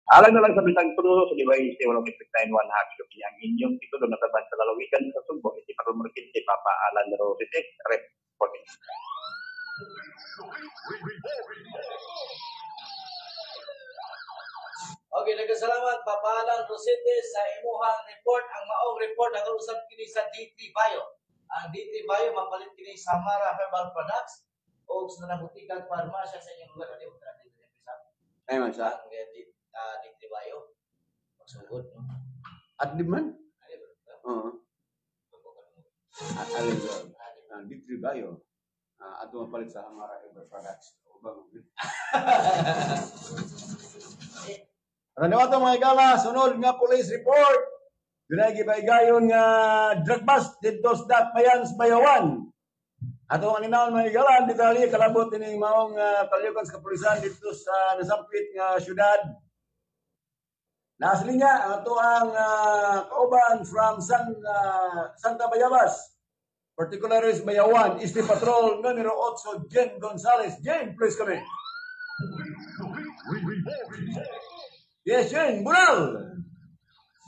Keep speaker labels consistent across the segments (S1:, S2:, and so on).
S1: Alang na lang sa bisang tulo, sa diwai si walang epektahin one half yung yang inyong ito doon nataban sa lalawigan sa Sugbo, iti parumurkit si Papa Alan Rosete, reporting.
S2: Okay, nagkasalamat Papa Alan Rosete sa imuhang report. Ang maong report na usab kini sa D3 Bio. Ang D3 Bio mapalit kini sa Mara Herbal Products o sa nabutikang parmasya sa inyong lugar. Ano
S3: Ay man sa
S2: D3 Bio. Magsugod, no?
S3: at di man? Oo. Alin sa D3 Bio. Ato mapalit sa Amara Herbal Products. Ubang. Ranawato mga igala, sunod nga police report. Dunay gibay-gayon nga drug bust dito sa Mayans Bayawan. Ato ang ninawon mga igala, detalye kalabot ini maong talyukan sa kapulisan dito sa nasampit nga syudad. Nasli niya ato ang kauban from Santa Bayabas. Particularly sa Bayawan, East Patrol numero 8, Jen Gonzales. Jen, please come in. Yes, Jen, bunal!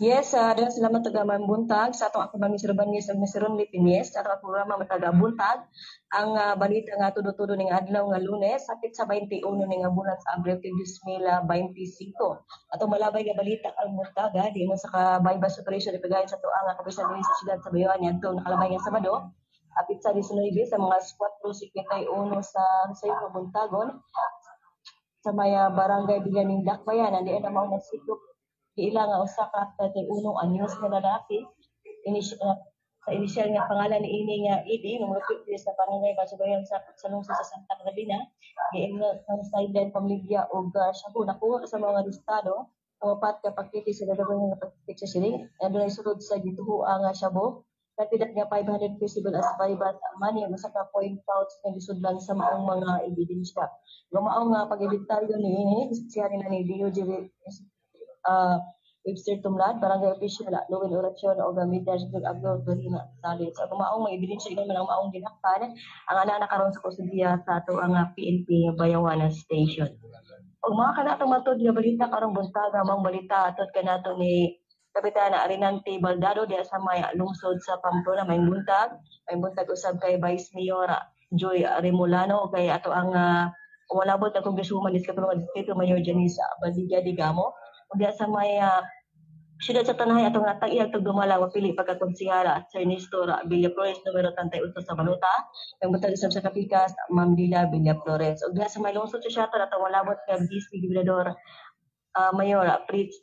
S4: Yes, dan salamat taga buntag sa atong akong Mr. Mission Lipines sa atong programa mataga buntag ang balita nga tudo-tudo ning adlaw nga Lunes sakit sa 21 ning bulan sa Abril 2025. Atong malabay nga balita ang buntaga di mo sa kabaybas operation ipigayon sa tuang nga kapisan diri sa siyudad sa Bayawan adto nakalabay nga Sabado apit sa 19 sa mga 4:51 sa Sayro Buntagon sa maya barangay Biganing Dakbayan andi na mao nagsikop ilang nga usa ka 31 anyos nga lalaki sa inisyal nga pangalan ni ini nga Idi numero 50 sa barangay Basubayan sa lungsod sa Santa Catalina giingon ang sideline pamilya og siya nakuha sa mga listado upat ka pakete sa dadaghan nga pakete sa siling adunay sulod sa gituhuan nga shabu katidak nga 500 visible as 5 money usa ka point pouch nga gisudlan sa maong mga ebidensya gumaong nga pag-editaryo ni siya ni DOJ Webster Tumlad, Barangay Official, Luwin Orasyon, o Gamita, Sigurd Abdo, Dorina, Salit. So, kung maong may ebidensya ikaw ng maong dinakpan, ang anak karon sa kusudiya sa ito ang PNP Bayawana Station. O mga kanatong matod nga balita karong buntaga, mga balita atod kanato ni Kapitana Arinante Baldado diya sa may lungsod sa Pamplona, may buntag usab kay Vice Mayor Joy Remolano, kay ato ang walabot na Congresswoman Iskatulong Distrito Mayor Janice Badilla Digamo, diya sa may siyudad sa Tanay atong natag-iyag tug dumala wa pili pagkakonsehara Sir Nestor Villaflores numero 38 sa Baluta ang butang isab sa Kapikas Ma'am Dila Villaflores ug diya sa may lungsod sa Siata atong walabot nga BC Gobernador Mayor Pritz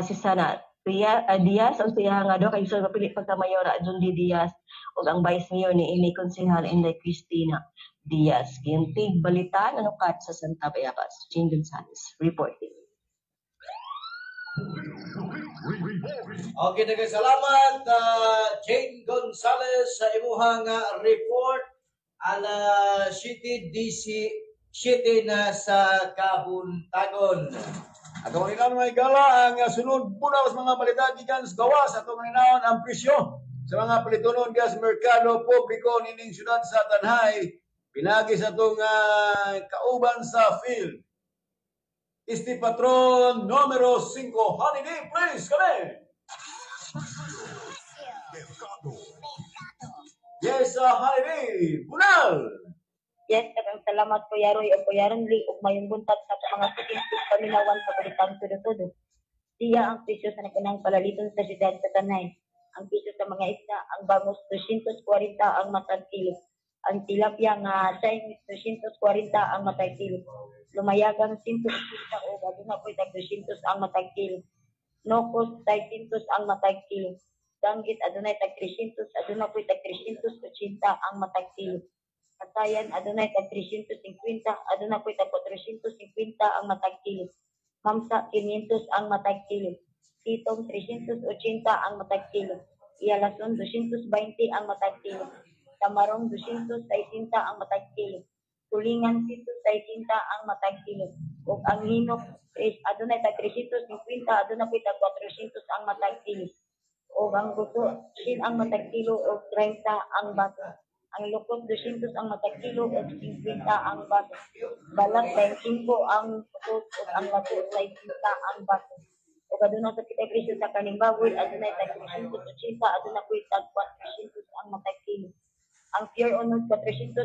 S4: si Sana Diaz ang siya nga do kay Sir mapili pagka Mayor Jundi Diaz ug ang Vice Mayor ni ini Konsehal Inday Cristina Diaz kintig balitan ano kat sa Santa Bayabas Jane Gonzales reporting.
S2: Okay, nagkasalamat Jane Gonzales sa imuhang report ala City na sa Kabuntagon.
S3: Ato ang inaon mga igala ang sunod punaw sa mga balita gikan sa gawas ato ang inaon ang presyo sa mga palitunon diya sa merkado publiko nining syudad sa Tanhay pinagi sa itong kauban sa field. Este patron numero 5, Holiday, please, come in. Yes, Holiday, bunal.
S4: Yes, salamat po Yaroy o Yaron Lee ug mayong buntag sa mga statistics paminawan sa balitang tudo-tudo. Siya ang presyo sa nagunang palaliton sa siyudad sa Tanay. Ang presyo sa mga isda, ang bangus 240 ang matag kilo. Ang tilapia nga Chinese 240 ang matag kilo. Lumayagang 150 o aduna po tag 200 ang matag kilo. Nokos 300 ang matag kilo. Danggit adunay tag 300, aduna po tag 380 ang matag kilo. Katayan adunay tag 350, aduna po tag 450 ang matag kilo. Mamsa 500 ang matag kilo. Itong 380 ang matag kilo. Iyalason 220 ang matag kilo. Tamarong 260 ang matag kilo. Tulingan 160 ang matag kilo. Ug ang hinok adunay tag 350, aduna po tag 400 ang matag kilo. Ug ang buto sin ang matag kilo ug 30 ang bato.
S5: Ang lukot 200 ang matag kilo ug 50 ang baso. Balat 25 ang putot ug ang lato 50 ang baso. O aduna sa kita presyo sa kaning baboy aduna tag 380 aduna kuy tag 400 ang matag kilo. Ang pure unod 450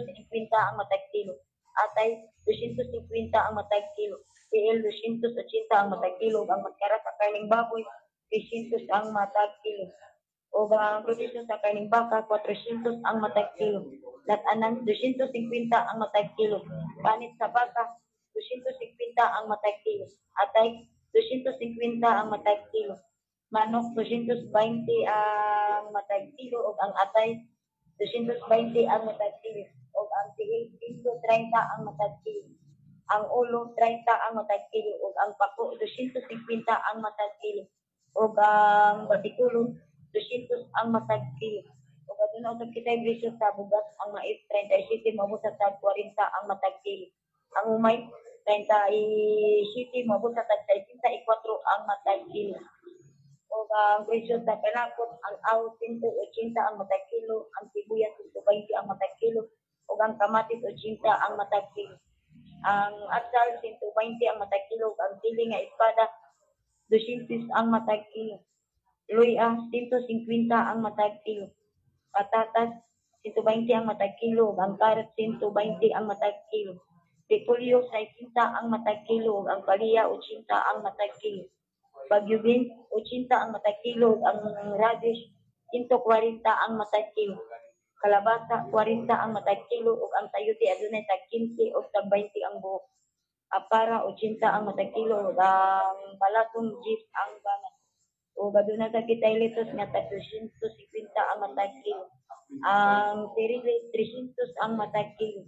S5: ang matag kilo. Atay 250 ang matag kilo. PL 280 ang matag kilo ug ang maskara sa kaning baboy 300 ang matag kilo. O ang presyo sa kaning baka 400 ang matag kilo. Latanan 250 ang matag kilo. Panit sa baka 250 ang matag kilo. Atay 250 ang matag kilo. Manok 220 ang matag kilo ug ang atay 220 ang matag kilo ug ang tiil 130 ang matag kilo. Ang ulo 30 ang matag kilo ug ang pako 250 ang matag kilo ug ang batikulo 200 ang matag kilo. Ug aduna usab kitay presyo sa bugas ang mais 37 maabot sa tag 40 ang matag kilo. Ang umay 37 maabot sa tag 64 ang matag kilo. Ug ang presyo sa panakot ang aw 180 ang matag kilo, ang sibuyas 120 ang matag kilo ug ang kamatis 80 ang matag kilo. Ang atsal 120 ang matag kilo ug ang sili nga espada 200 ang matag kilo. Luya 150 ang matag kilo. Patatas 120 ang matag kilo ug ang carrot 120 ang matag kilo. Repolyo 60 ang matag kilo ug ang palaya 80 ang matag kilo. Bagyo beans 80 ang matag kilo ug ang radish 140 ang matag kilo. Kalabasa 40 ang matag kilo ug ang sayote adunay tag 15 ug tag 20 ang buok. Apara 80 ang matag kilo ug ang balatong jeep ang banat. O aduna sa kitay litos nga tag 250 ang matag kilo. Ang sirili 300 ang matag kilo.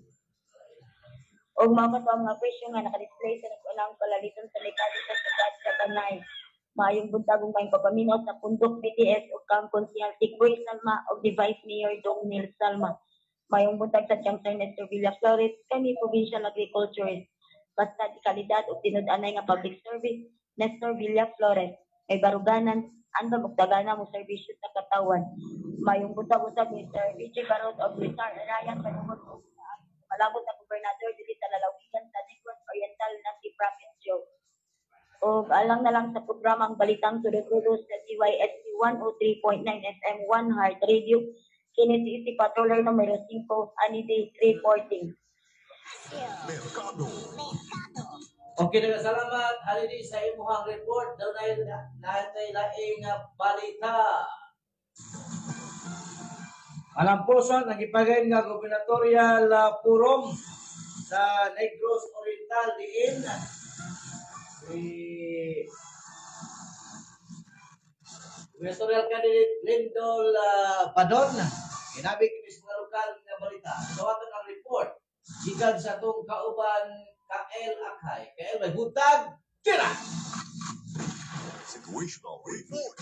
S5: Og mamat ang mga presyo nga naka-display sa nag-unang palaliton sa likado sa syudad sa Tanay. Maayong buntagong kayong papaminaw sa Pundok BTS o Camp Consihal Tikboy Salma o Device Mayor Dongnil Salma. Maayong buntag sa Chancellor Nestor Villa Flores, kami Provincial Agriculturist. Basta di kalidad o tinud-anay nga public service, Nestor Villa Flores. May baruganan, anda magdagana mo serbisyo sa katawan. Mayong buntag-usab ni Sir Richie Barot o Blitar Ryan Panunod o malabot na gobernador dili sa lalawigan sa Negros Oriental na si Prophet Joe. O alang na lang sa programang Balitang Tudo-Tudo sa CYSP 103.9 FM 1 Heart Radio. Kini si Patroller numero 5, Anide reporting.
S2: Okay, salamat. Halili sa imuhang report. Daw natay laing balita. Alamposon, nagipagay nga gubernatorial forum sa Negros Oriental diin. Gubernatorial candidate Lindol Badon. Ginabi kini sa lokal nga balita. Dawatan ang report. Gikan sa itong kauban KL Akay. KL may buntag. Tira!
S6: Situational report.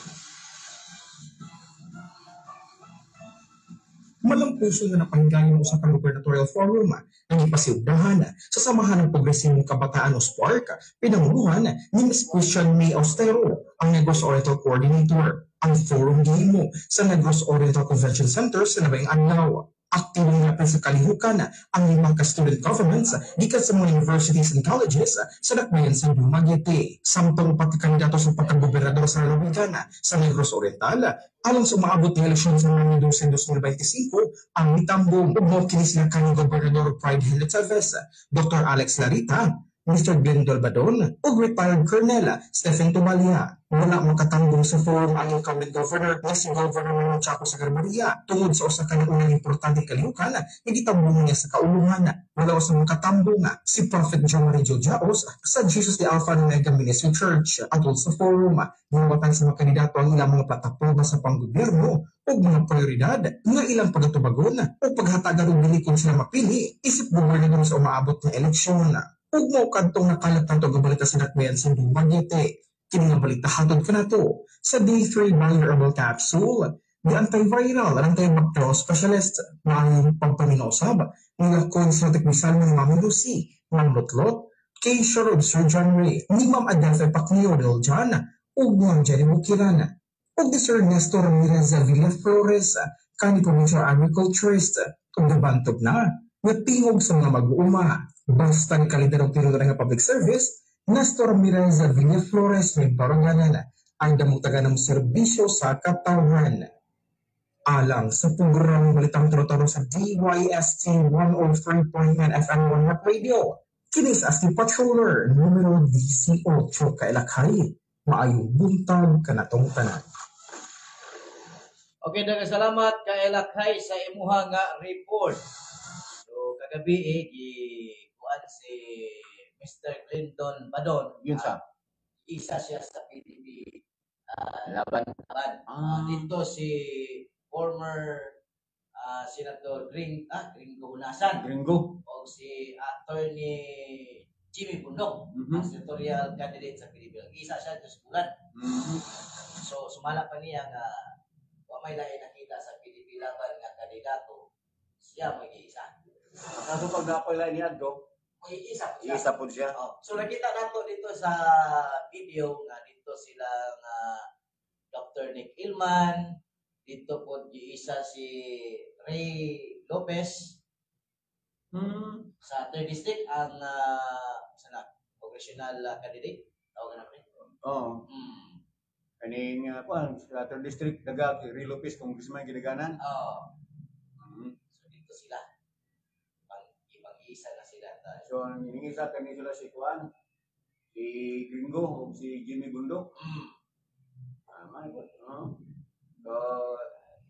S6: Malampuso na napanggaling ng usapang gubernatorial forum ang ipasiugdahan sa Samahan ng Progresibong Kabataan o SPARC, pinangunuhan ni Ms. Christian May Austero, ang Negros Oriental Coordinator. Ang forum gihimo sa Negros Oriental Convention Center sa Nabayang Adlaw. Aktibong napin sa kalihukan ang 5 ka-student governments gikan sa mga universities and colleges sa Dakbayan sa Dumaguete. Samtang pagkakandidato sa pagkagobernador sa lalawigan sa Negros Oriental, alang sa umaabot ng eleksyon sa mga 2025, ang mitambong ugnaw kini sila kaning Gobernador Pride Henry Chavez, Dr. Alex Larita, Mr. Glendol Badon, ug retired Colonel Stephen Tumalia. Wala makatanggong sa forum ang incumbent governor na si Governor Manuel Chaco Sagarmaria tungod sa usa ka unang importante kalihukan na gitambong niya sa kauluhan. Wala sa makatambong si Prophet John Marie Jaos sa Jesus de Alpha and Omega Ministry Church. Atol sa forum, ginawatan sa mga kandidato ang ilang mga plataporma sa panggobyerno o mga prioridad nga ilang pagatubagon o paghatagan og dili kung sila mapili isip gobernador sa umaabot ng eleksyon. Ug mo kadtong nakalat nato nga balita sa Dakbayan sa Dumaguete. Kini nga balita hatod kanato sa Day 3 Malleable Capsule. Di antiviral ang antibacterial specialist na ang pagpaminausab nga consultant misal ng Ma'am Lucy, Ma'am Lotlot, kay Sherrod Surgeon Ray, ni Ma'am Adelpha Pacnio del Jan, ug Ma'am Jenny Bukirana. Ug di Sir Nestor Ramirez Villa Flores, kani provincial agriculturist ug nabantog na nga tingog sa mga mag-uuma basta ni kalidad og tiro nga public service Nestor Ramirez Villaflores may baranganan ang damutagan ng serbisyo sa katawhan. Alang sa programang Balitang Toro-Toro sa DYST 103.9 FM 1 Rock Radio, kinis as the patroller numero 18 kailakhay. Maayong buntag kanatong tanan.
S2: Okay, daghang salamat kay Lakhay sa imuha nga report. So kagabi kuan si Mr. Clinton Badon.
S3: Yun sa.
S2: Isa siya sa PDP
S3: Laban.
S2: laban. Dito si former Senator Gringo Hunasan
S3: Gringo.
S2: o si attorney Jimmy Bundok, ang senatorial candidate sa PDP. Isa siya sa bulan. So sumala pa niya nga may lain nakita sa PDP laban nga kandidato, siya mag-iisa.
S3: Kaso pag napalay ni Addo,
S2: May isa po siya.
S3: isa po siya.
S2: So nakita nato dito sa video nga dito sila nga Dr. Nick Ilman, dito po isa si Ray Lopez sa 3rd district ang congressional candidate. Tawagan namin.
S3: Oo. Kaning sa 3rd district daga Ray Lopez congressman gidaganan.
S2: So dito sila. Ibang-isa na sila.
S3: So ang iningisa kani sila si Juan, si Gringo ug si Jimmy Bundok. Tama ito. So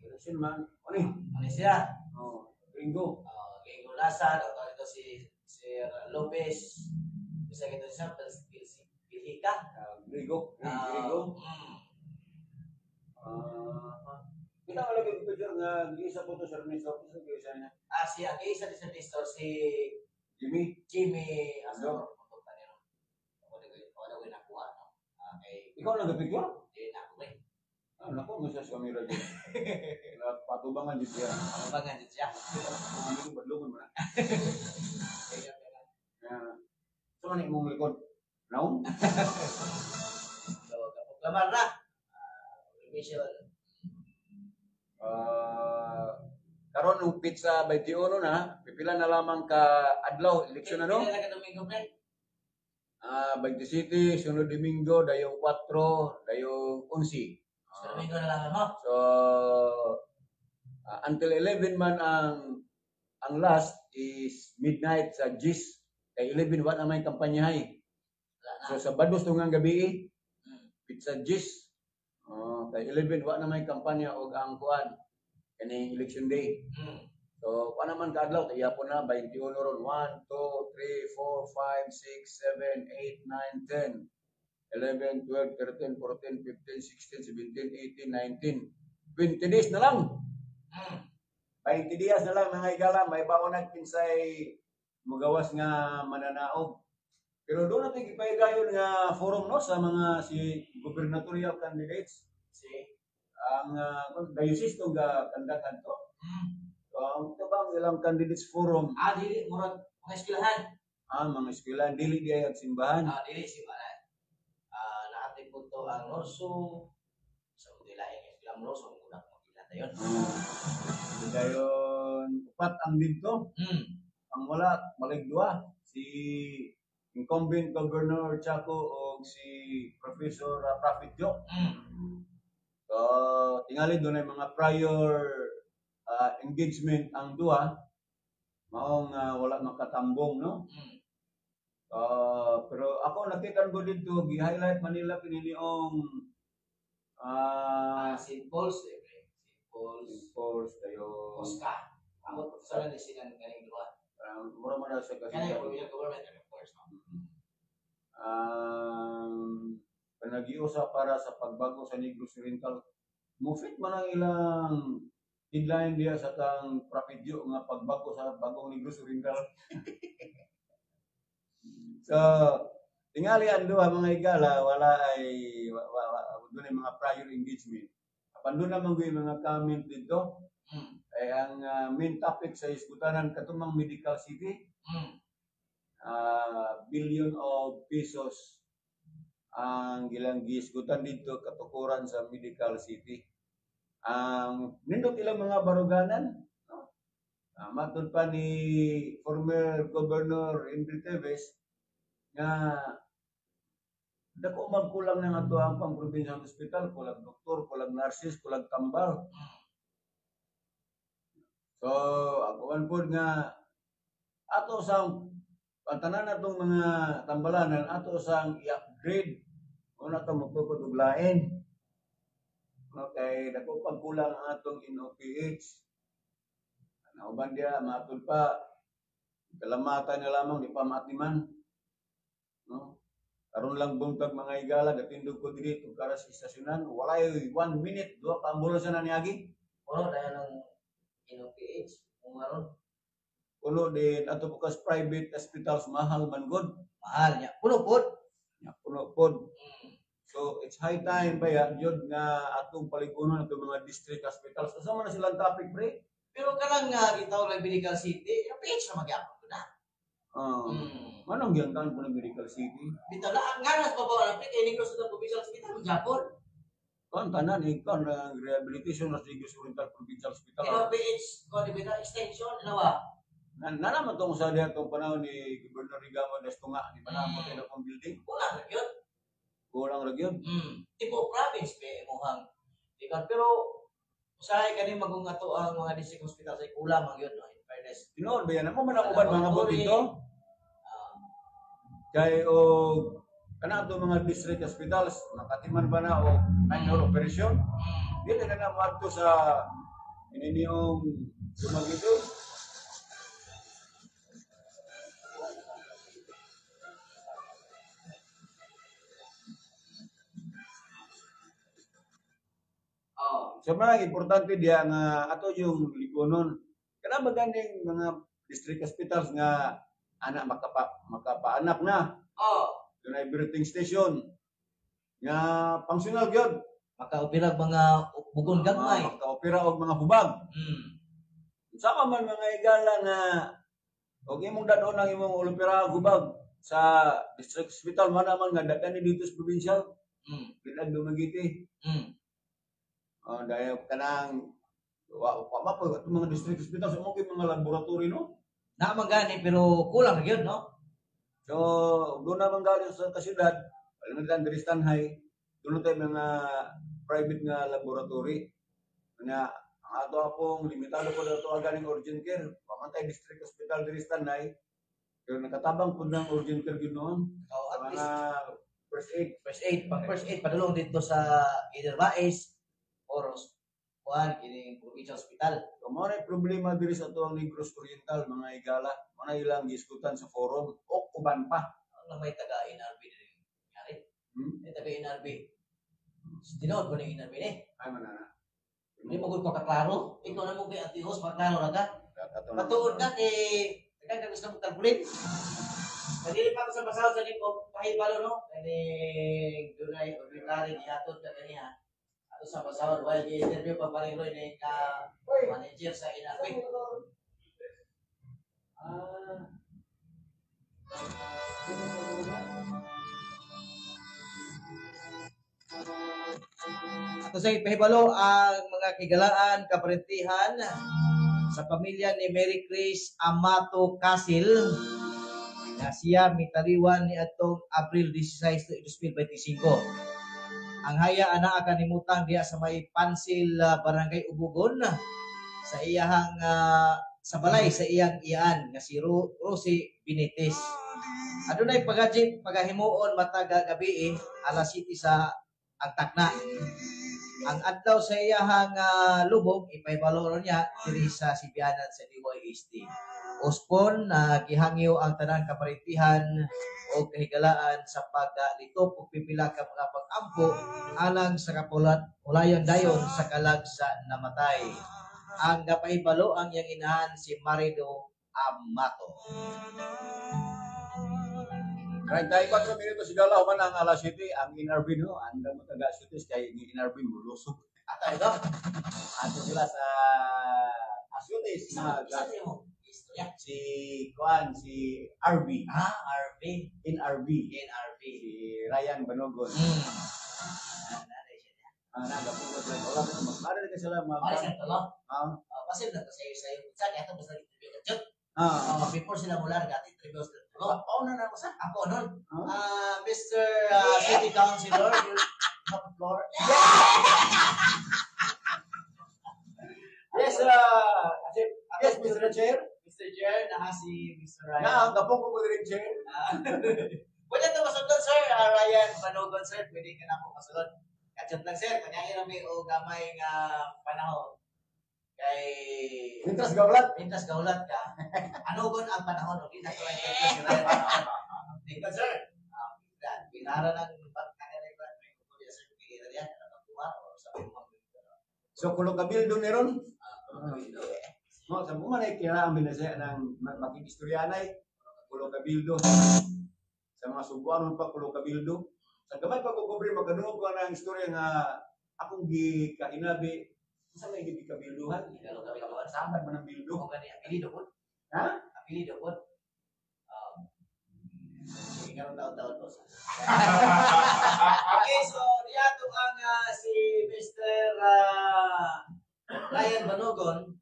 S3: election man,
S2: Ano siya?
S3: Gringo.
S2: Gringo Lasan, o ito si Lopez. Isa ito siya, Pilhika.
S3: Gringo. Kita wala kay picture nga isa po to sa Ernesto sa isa niya.
S2: Si ang isa din sa Nestor, si
S3: Jimmy.
S2: Astor. Wala ko nakuha, no?
S3: Ikaw nag-picture?
S2: Hindi na ako eh.
S3: Naku, masas kami rin. Patubangan dito yan.
S2: Abangan din siya.
S3: Hindi ko badlungan mo na. So, ano imong likod? Naong?
S2: So, kapaglamar na. Revision.
S3: Karon ng pizza 21 na, pipila na lamang ka adlaw, eleksyon ano?
S2: Kailan ka Domingo, Fred?
S3: 27, sunod Domingo, dayong 4, dayong 11.
S2: Sa Domingo na lang mo?
S3: So, until 11 man ang last is midnight sa GIS. Kay 11 wa na may kampanyahay. So sa bados tungang gabi, pizza GIS. Kay 11 wa na may kampanya og ang kuan kani election day. So pa naman kaadlaw kaya po na 21 ron 1 2 3 4 5 6 7 8 9 10 11 12 13 14 15 16 17 18 19 20 days na lang. 20 days na lang mga igala, may baonag kinsay magawas nga mananaog. Pero doon natin ipahigayon nga forum no sa mga si gubernatorial candidates. Si ang diocese tong kandakan to. So ang tabang ilang candidates forum.
S2: Dili murag mga eskwelahan.
S3: Mga eskwelahan dili di ay simbahan.
S2: Dili simbahan. Naatay po to ang Norso sa Mutilain eskwelahan Norso ang kunak mo kilata yon.
S3: Dayon upat ang dito. Ang wala maligdua si incumbent Governor Chaco o si Professor Prophet Jo. So, tingali doon ay mga prior engagement ang duha. Maong wala makatambong, no? Pero ako nakita ko dito, gi-highlight Manila piniliong
S2: St. Paul's,
S3: tayo.
S2: Oscar. Ako sa lang silang galing duha.
S3: Mura man sa kasi.
S2: Kaya yung government, of course, no?
S3: Panagiusa para sa pagbago sa Negros Oriental. Mufit man ang ilang headline diya sa kang Propedyo nga pagbago sa bagong Negros Oriental. So, tingali ang duha mga igala, wala ay doon ay mga prior engagement. Apan doon naman yung mga comment dito. Ay ang main topic sa iskutanan katumang medical city. Billion of pesos ang gilang giisgutan dito katukuran sa medical city. Ang nindot ilang mga baruganan, no? Matod pa ni former Governor Henry Teves nga dako magkulang ng ato ang pang-provincial hospital, kulang doktor, kulang nurses, kulang tambal. So, ako man po nga ato sang pantanan natong mga tambalanan, ato sang i-upgrade. Una ito magpupod og lain. Okay, dako pagkulang ang atong NOPH. Nauban dia matod pa kalamatan na lamang di pa maatiman. No? Karon lang buntag mga igala gatindog ko diri ug kara sa istasyonan, walay 1 minute duha ka ambulansya na niagi.
S2: Puno dahil ng NOPH. Kung maroon,
S3: Puno din ato bukas private hospitals mahal man gud.
S2: mahal niya. Puno po.
S3: Puno pod. So it's high time pa ya jud nga atong paligunon atong mga district hospitals. Asa man na silang topic pre?
S2: Pero kanang gitawag lang Medical City, yung PH na magyapon ko na.
S3: Manong giangkan po ng Medical City?
S2: Bitaw na, ang ganas pa ba, ang kay Negros sa Provincial Hospital, magyapon.
S3: Kan tanan ikon ang rehabilitation sa Negros Oriental Provincial Hospital.
S2: Pero PH, kung di ba extension, ano ba?
S3: Nanaman tong sa diha tong panahon ni Gobernador Rigamo Destunga di ba na ko ng building?
S2: Kulang na yun.
S3: Kulang ra gyud.
S2: Tipo province, mohang. Diba? Pero, usahay ka rin magungato ang mga district hospital sa kulang ang yun, no? In fairness.
S3: Tinuod ba yan? Ako man ang uban mga bot dito.
S2: Ah,
S3: Kay o kana to mga district hospitals makatiman ba na o minor operation? Dili na na moadto sa ininiyong sumagito. So mga importante diya nga ato yung likonon. Kana maganing mga district hospitals nga anak makapaanak na. Dunay birthing station nga functional gyud.
S2: makaopirag mga bugon gagmay.
S3: Makaopera og mga hubag. Sama man mga igala nga og imong dadon ang imong opera hubag sa district hospital man naman nga daghan ni dito sa provincial. Bilang Dumaguete. Dahil kanang pa po mga district hospital sa mga laboratory no.
S2: Na magani pero kulang gyud no.
S3: So doon naman galing sa kasyudad, alam natin diri sa Tanhay, doon tayo mga private nga laboratory. Nga ang ato akong limitado po na ito agaling urgent care. Pamantay district hospital diri sa Tanhay. Pero nakatabang po ng urgent care yun noon.
S2: At
S3: Mga
S2: least
S3: first aid.
S2: first aid padulong dito sa either Baez or kuan kini provincial hospital.
S3: So, mo na problema diri sa ito ang Negros Oriental, mga igala. Mo na ilang giskutan sa forum. O uban pa.
S2: Ang may taga NRB diri. Yari. May taga NRB. Tinood ko ni NRB ni.
S3: Ay manana.
S2: Hindi mo gud ko kaklaro. Ikaw na mo kay Ate Hos paklaro ra ka. Patuod na kay taga gusto mo kalkulit. Kadili pa ko sa basaw sa liko pahibalo no. Kani dunay ordinary gihatod ka kaniya. Ato sa basaw while i-interview pa paring Roy ni ka manager sa NRB. Ato sa ipahibalo ang mga kigalaan, kaparentihan sa pamilya ni Mary Grace Amato Casil na siya mitaliwan ni atong Abril 16, 2025. Ang haya ana kanimutang diya sa may Pansil, Barangay Ubugon sa iyahang sa balay sa iyang iyaan nga si Rosie Benitez. Adunay pagahimuon mataga gabi alas 7 sa agtakna. Ang adlaw sa iyahang lubog ipahibalo niya diri sa Sibianan sa DYST. Uspon na gihangyo ang tanan kaparentihan o kahigalaan sa paglitop o pipila ka mga pag-ampo alang sa kapulayon dayon sa kalag sa namatay. Ang gapahibalo ang iyang inahan si Marido Amato.
S3: 34 minutos sigala man ang alas 7 ang NRB no, ang taga Sutis kay ni NRB mulusog.
S2: Ato ito?
S3: Ato sila sa Asutis na
S2: Istorya.
S3: si Kuan si RB.
S2: RB.
S3: NRB.
S2: NRB.
S3: Si Ryan Banogon. Nagapunta sila. Wala na magkara na sila
S2: Malis na talo.
S3: Ah.
S2: Kasi na kasi sa sa kaya to basta interview ka jud.
S3: Ah.
S2: Before sila mula gati interview sa talo.
S3: Pauna na sa.
S2: Ako nun.
S3: Ah.
S2: Mr. City Councilor, you have the floor.
S3: Yes, yes, Mr. Chair.
S2: Mr. Chair, naha si Mr. Ryan.
S3: Na, gapong ko din chair.
S2: Pwede ito masunod, sir. Ryan Panogon, sir. Pwede ka na po masunod. Kachat lang, sir. Kanyahin namin o gamay nga panahon. Kay...
S3: Mintas gawlat.
S2: Mintas gaulat ka. Anugon ang panahon. Okay, na ito lang ito si Ryan Panogon. Tingnan, sir. Binara ng pagkakaroon ko. May kukulit, sir. Pagkakaroon yan.
S3: So, kulo kabildo ni ron. No, sa mga na kailangan binasa ng makikistoryanay, kulo kabildo. Sa mga subuan pa kulo kabildo. Sa gamay pagkukubre magkanuog ko ng istorya nga akong gikainabi sa may gikabilduhan.
S2: Kalau kami kawan
S3: Samad man ang bildo.
S2: kung gani apelido po.
S3: Ha?
S2: Apelido po. Sige, karon taon-taon po. Okay, so diato ang si Mr. Ryan Banogon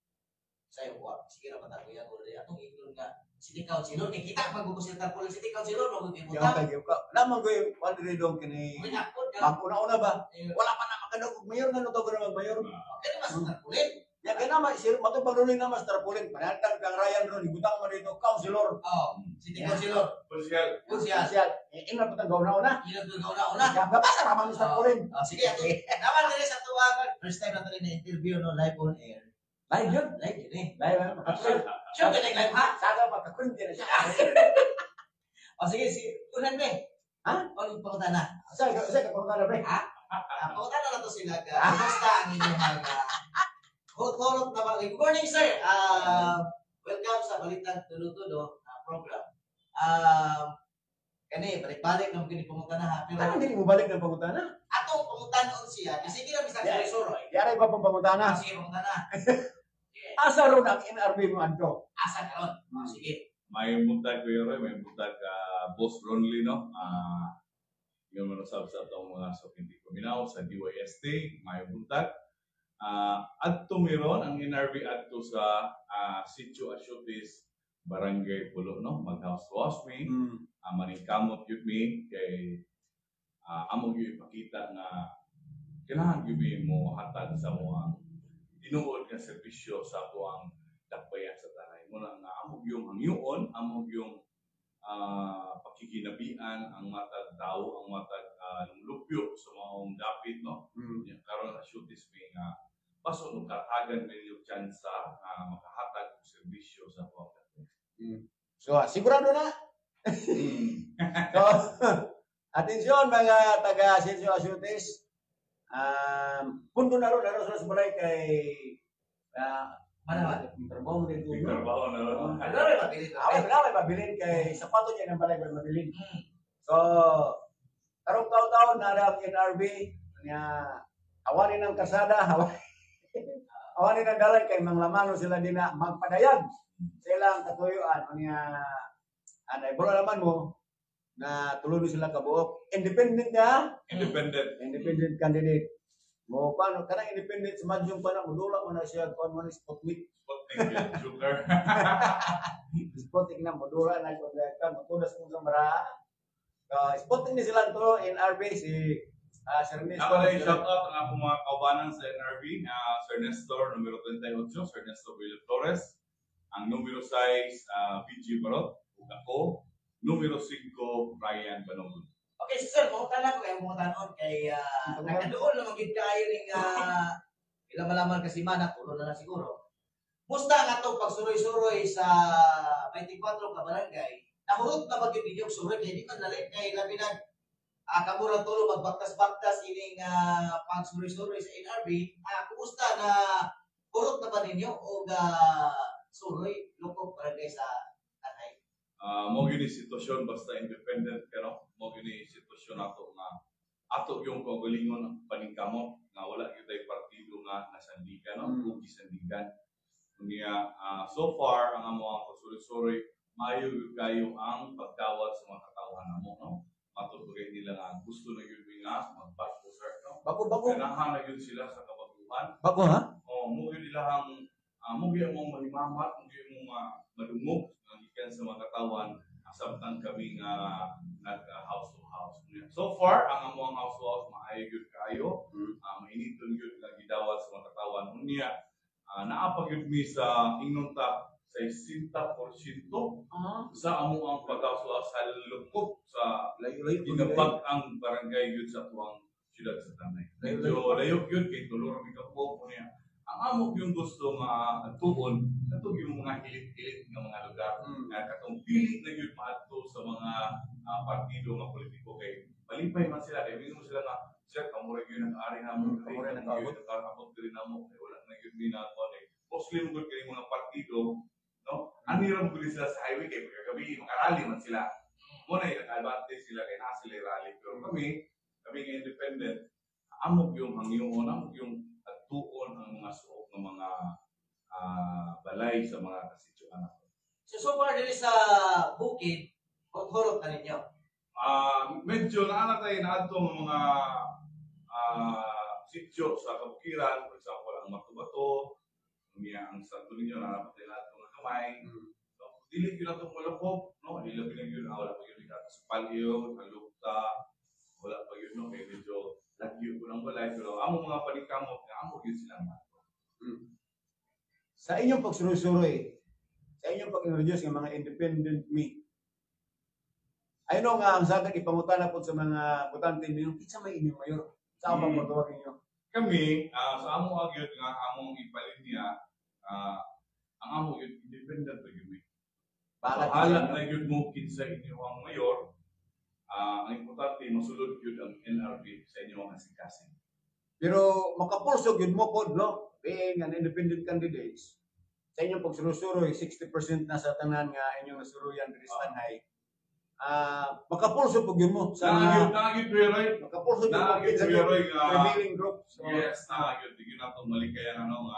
S2: sa iyo. Sige ra pata kuya ko diya atong ingon nga City Councilor kay kita pagbubusil ta pulo City Councilor mo
S3: Kaya
S2: gibuta.
S3: kayo ka. Naman ko yung pandridong kini.
S2: Pinakot ka.
S3: Maguna-una ba? Wala pa na makanog mayor na to na magmayor.
S2: Kani mas tarpulin.
S3: Ya kaya naman, sir, matupang nuloy na Master Pulin. Panatang kang Ryan ron, ibutang mo dito, councilor.
S2: Oh, City Councilor.
S1: Konsyal.
S2: Kuya.
S3: Siya, ina pa tang gawna-una.
S2: Ilang una.
S3: Ya, basta naman Mr. Pulin.
S2: Sige, ato. Naman diri sa tuwagan. First time na tayo na-interview no live on air.
S3: Live yun.
S2: Live yun eh.
S3: Live, makapul.
S2: Sure ka live ha?
S3: Saga makakunti na siya.
S2: O sige, unan be.
S3: Ha?
S2: O pangutan na.
S3: Saga kapunta na, pre.
S2: Pangutan na to sila ka. Basta ang inyong mga hulot na mga. Good morning, sir. Welcome sa Balitang Tulo-Tulo program. Kani, balik-balik na magiging pangutan na ha. Pero
S3: Ano hindi mo balik ng pangutana?
S2: atong pangutan on siya. Sige na bisag sa Soroy.
S3: Yari pa pang pangutana.
S2: Sige, pangutan na.
S3: Asa ron ang NRB mo anto?
S2: Asa karon? Sige.
S7: May buntag ko yun, may buntag Boss Ronly, no? Yung manasab sa itong mga so hindi ko minaw sa DYST, may buntag. Adto meron ang NRB adto sa Sitio Asiotis, Barangay Pulo, no? Mag-house wash me, maningkamot yun me, kay amog yung ipakita na kailangan yun mo hatag sa mga tinuod nga serbisyo sa buwang dakbayan sa tanay. Muna nga amog yung hangyoon, amog yung pakikinabian, ang matag tao, ang matag lupyo sa mga dapit, no? Yung karon na shootis may nga paso nung katagan may yung tsansa na makahatag ng serbisyo sa buwang dakbayan.
S3: So, sigurado na. So, atensyon mga taga Sitio Asiotis. Punto na ron sa balay kay
S2: Mana?
S3: trabaho mo dito.
S7: Trabaho na ron.
S2: Ano rin mabilis ka?
S3: Away wala may mabilin kay sapato niya ng balay may mabilin. So, karong taon-taon na ang NRB niya awanin ng kasada, awanin ng dalan kay manglamano sila din na magpadayag sa ilang katuyuan niya anay bro naman mo na tulungan sila kabuok independent nga independent candidate mo paano kanang independent sa madyong pa na modula mo na siya kon man Sputnik
S7: Sugar.
S3: Sputnik na modula na ko kan motudas mo sa mara Sputnik ni sila to NRB si Sir Nestor.
S7: Ako na shout out ang akong mga kaubanan sa NRB, Sir Nestor, numero 38, Sir Nestor William Flores, ang numero 6, VG Barot, ug ako, numero 5, Ryan Banogon.
S2: Okay, sir, pangutan na ko kay pangutan on kay nagkaduol na magid kayo ning ilang malaman kasi mana tulo na lang siguro. Musta ang atong pagsuroy-suroy sa 24 ka barangay? Nahurot na magid ninyo suroy kay di man nalit kay labi na kamura tulo magbaktas-baktas ining pagsuroy-suroy sa NRB. Kumusta na hurot na ba ninyo o suroy lukop barangay sa Tanay?
S7: Mo gini sitwasyon basta independent pero mo gini sitwasyon ato nga ato yung kagalingon ng paningkamot nga wala gyud ay partido nga nasandigan no ug gisandigan niya so far ang amo pagsuroy-suroy maayo gyud kayo ang pagdawat sa mga katawhan namo no matutugay nila nga gusto na gyud nga magbago sir no
S3: Bako.
S7: Ganahan na yun sila sa kabatuhan.
S3: Bako ha?
S7: O, mugin ilahang, mugin mong mahimamat, mugin mong madungog, ang ikan sa mga katawan, sabtang kami nga nag-house to house. So far, ang among house to house, maayo yun kayo, mainiton yun nga gidawat sa mga katawan. Unya, naapag yun mi sa inunta sa 60% sa among ang pag-house sa lukop sa ginapag ang barangay yun sa tuwang siyudad sa Tanay. Medyo layok yun kay tulong mi kapo po niya. Ang amok yung gusto nga tuon, katong yung mga hilit-hilit ng mga lugar, katong pili na yun maadto sa mga partido nga politiko kay malipay man sila, kay minsan sila nga, sir, kamura yun ang ari na mo, kamura yun ang karakot din na mo, kay wala na yun minato, kay Muslim good kay mga partido, no? Aniram ko sila sa highway kay kagabi, makarali man sila. Muna yung nag-advantage sila kay nasa sila rally. Pero kami nga independent, amok yung hangyon, amok yung tuon ang mga suok ng mga balay sa mga kasitsuan.
S2: So far dili sa bukid, hulog na ninyo.
S7: Medyo naanatay na ato ng mga sityo sa kabukiran, for example, ang Matubato, ang Santo Niño, naanapatay na ato ng kamay. So, dili yun atong malukop, no? Ilabi lang yun, wala pa yun sa palyo, kalukta, wala pa yun, no? Kaya medyo lagyo ko ng balay, pero among mga panikamot nga amo yun silang mato.
S3: Sa inyong pagsuroy-suroy, sa inyong pag-introduce ng mga independent me, ay no nga ang sagad ipangutana po sa mga butante ninyo, kitsa may inyong mayor. Sa abang matawag ninyo?
S7: Kami, sa among agyod nga among ipalinya, ang among yun, independent na yun. Bahala na yun mo kinsa inyo ang mayor, ang importante, masulod yun ang NRB sa inyong asikasin.
S3: Pero makapulso yun mo po, no? Being an independent candidates, sa inyong pagsurusuroy, 60% na sa tanan nga inyong nasuruyan diri sa Tanay. Makapulso po yun mo sa
S7: Nagid Peroy.
S3: makapulso yun mo
S7: Nagid
S3: sa
S7: Peroy
S3: prevailing group. So,
S7: yes, nagid digin nato malikayan ano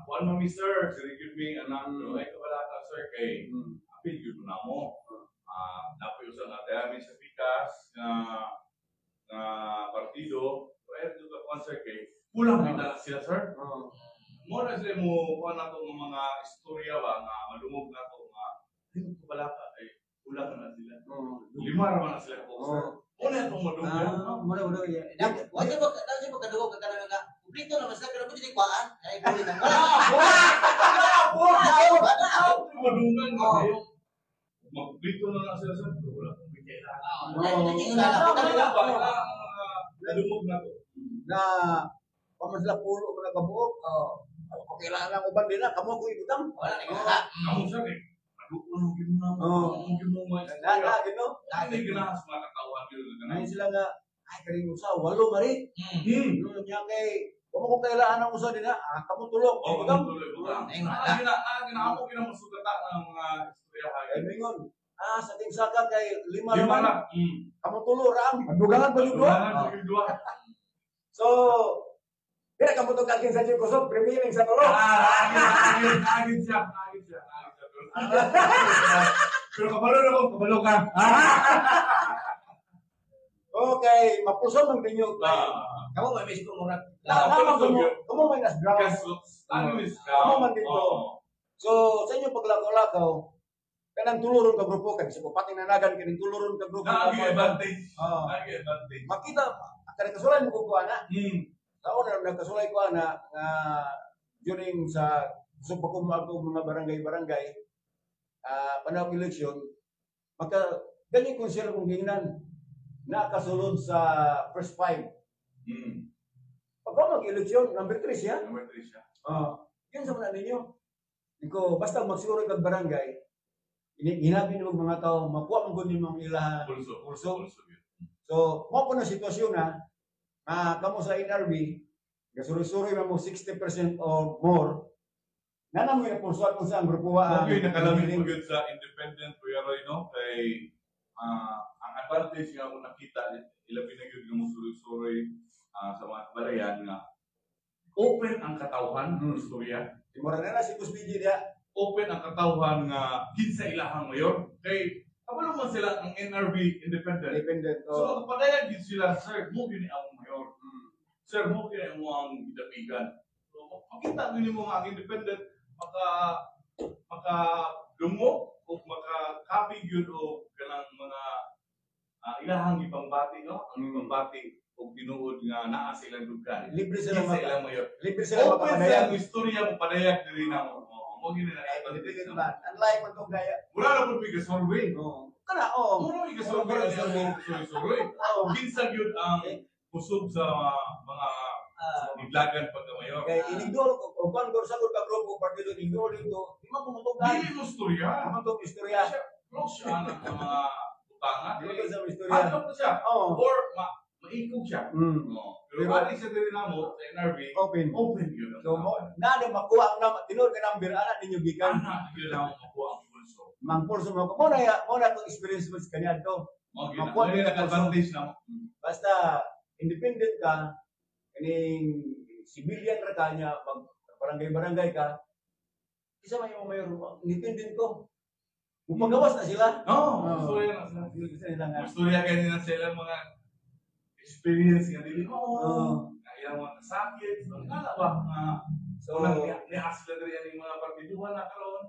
S7: kuan mo Mr. Sirigid mi anak ay kabala ka sir kay apil gyud na mo. Napoy usa na dami sa pikas nga partido, pero ito ka concert kay kulang na sila sir. Mo na sila mo kuan nato ng mga istorya ba nga malumog nato nga dito ko pala ka kay kulang na sila. Lima ra man na sila ko sir. Una itong madunggan.
S3: muna ya.
S2: Wala ba kadugo ka kanang nga kumplito na mas pero pwede kuan. Ay pwede na.
S7: Madunggan ka kayo. Magplito na lang sila sir. Wala kong bigyan. Nalumog na to.
S3: Na pamasla pulo mo na kabuok. Kailangan lang uban din na, kamo ko ibutang.
S2: Wala na.
S7: Kamu sir eh. Mungkin mo mga
S3: Na, gino.
S7: hindi ginahas mga katawan yun.
S3: Ngayon sila nga, ay, karing usa, walo mari. Nya kay, kamo ko kailangan ang usa din na, kamo tulog.
S7: O,
S3: Ibutang.
S7: tuloy. Ginahamo kinamasuggata ng mga istorya.
S3: Ay, mingon. Sa ting saka kay lima
S7: Lima
S3: naman.
S7: na.
S3: Kamo tulo, raam. Dugangan ba yung dua? So, kaya kamo to kaking sa Chico Sob, premiering sa tulo.
S7: Agit siya. Pero kabalo ka.
S3: Okay, mapuso ng dinyo.
S2: Kamu may Mexico mo na.
S3: Kamo may nas ground. Kamo man dito. So, sa inyo paglakaw-lakaw, kanang tuluron ka grupo, kaya sa kupating nanagan, kanang tuluron ka grupo.
S7: Nag-advantage.
S3: Makita, kanang kasulan mo kukuha na. Taon na nagkasulay ko na during sa gusto pa kumato mga barangay-barangay, panahon eleksyon, ganyan kung sila kung gingnan, nakasulod sa first five. Pag mag-eleksyon, number 3 siya. Yun sa mga ninyo. Iko, basta magsiguro kag barangay, hinabi nyo mga tao, makuha mo guni mga ilahan pulso. So, mo po na sitwasyon na, kamo sa NRB, gasuri-suri mo 60% or more, nanam mo yung pulsuan kung saan grupuha.
S7: Okay, nakalamin po yun sa independent Kuya Roy, no? Kay, ang advantage nga kung nakita, ilabi na yun yung suri-suri sa mga balayan nga, open ang katauhan ng istorya.
S3: Timura na si Kusbiji dia.
S7: Open ang katauhan nga kinsa ilahang mayor. Kay, kabalo man sila ang NRB independent.
S3: Independent.
S7: So, padayan din sila, sir, mo yun ang mayor. sir mo kaya mo ang idapigan. So, makita din mo nga ang independent, maka o makakabig yun o kanang mga ilahang ipangbati, no? Ang ipangbati o tinuod nga naa silang dugan.
S3: Libre sila
S7: Kinsa ilang mo yun.
S3: libre sila
S7: Open
S3: makapadayag.
S7: sa istorya mo padayag diri na mo. Mo gini na
S3: Independent man. Unlike man tong gaya.
S7: mura na pud bigas survey.
S3: Kana oh.
S7: Mura bigas survey ang survey. Kinsa gyud ang kusog sa mga niglagan pagkamayor.
S3: Kay inigdol ko kon gor sa ka grupo partido inigdol dito. Di man kumutugan.
S7: Dili mo istorya.
S3: Ano tong istorya?
S7: Close siya ng mga utangan.
S3: Di man sa istorya.
S7: Hadlok na siya.
S3: Oh.
S7: Or maikog siya. Pero wala siya diri namo sa NRV. Open yun.
S3: So mo na makuha ang tinod ka number ana ninyo gikan.
S7: Ana yun ang makuha ang pulso.
S3: Mang pulso mo na tong experience mo sa kanya to.
S7: Makuha din ang advantage na mo.
S3: Basta independent ka, kaning civilian ra kanya pag barangay-barangay ka, isa man yung mayor, independent ko. Kung pagawas na sila.
S7: Istorya na sila. Istorya kayo na sila mga experience nga dili mo. Kaya mga sakit. Nala ba nga
S3: So,
S7: nihas na diri ang mga partiduhan na karon.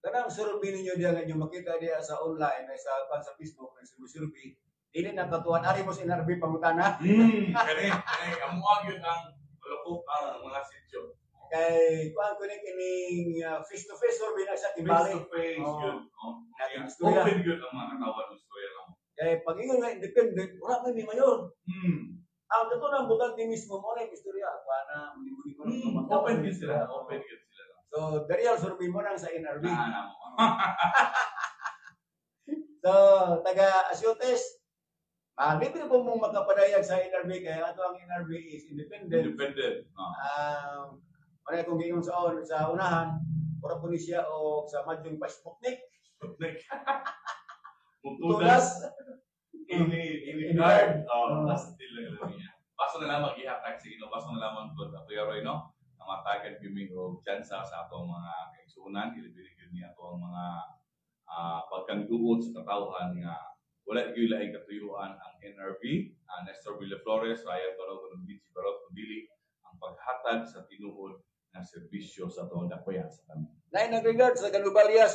S3: kanang survey ninyo diya nga nyo makita diya sa online, sa Facebook, sa survey, dili na katuan, ari mo sa NRB pangutana.
S7: Kani amuag yun ang malukop ang mga sityo.
S3: Kay kuan ko kining face-to-face survey na sa timbali.
S7: Face to face yun.
S3: Istorya.
S7: Open yun ang mga katawan ng istorya lang.
S3: Kay pag ingon nga independent, wala may mayor. Ang totoo ng butante mismo mo na yung istorya. Paano, muli-muli ko na
S7: Open yun sila. Open yun sila.
S3: So, the real survey mo lang sa NRB.
S7: Mo.
S3: So, taga-Asiotes, libre po mong magkapadayag sa NRB kaya ato ang NRB is independent.
S7: Independent.
S3: Kaya kung gingon sa unahan, pura po ni siya o sa madyong pa-Sputnik.
S7: Mutudas. Ini card. Still lang niya. Paso na lamang ihatag sa ino. Paso na lamang po. Kuya Roy, no? Ang matagan kami o tsansa sa atong mga kaigsunan. Ilibigyan niya ito ang mga pagkanduot sa katawhan nga wala yung laing katuyuan ang NRV, Nestor Villaflores, Ryan Barot, Bici Barot, Kundili, ang paghatag sa tinuod ng serbisyo sa atong dakbayan sa kami.
S3: Nay, nag-regards sa Nubalias.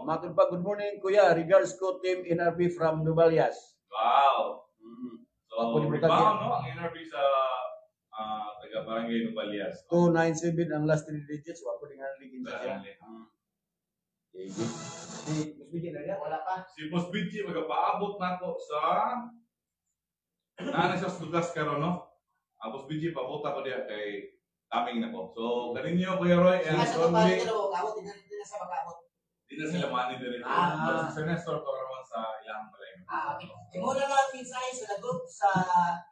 S7: Matod
S3: pa, good morning, Kuya. Regards ko, Team NRB from Nubalias.
S7: Wow! So,
S3: Ako
S7: rebound, no? Ang NRV sa taga-barangay Nubalias.
S3: 297 ang last 3 digits. Wako din nga ligin sa siya. Wala pa.
S7: Si Boss Bici, magapaabot na ko sa nana siya sa dugas karon, no? Boss Bici, paabot ako diya kay taming na ko. So, kaninyo, Kuya Roy, and Sonny, di na sila mani din ito. Sa Nestor, para naman sa ilang balay.
S2: Imo na lang mensahe sa group sa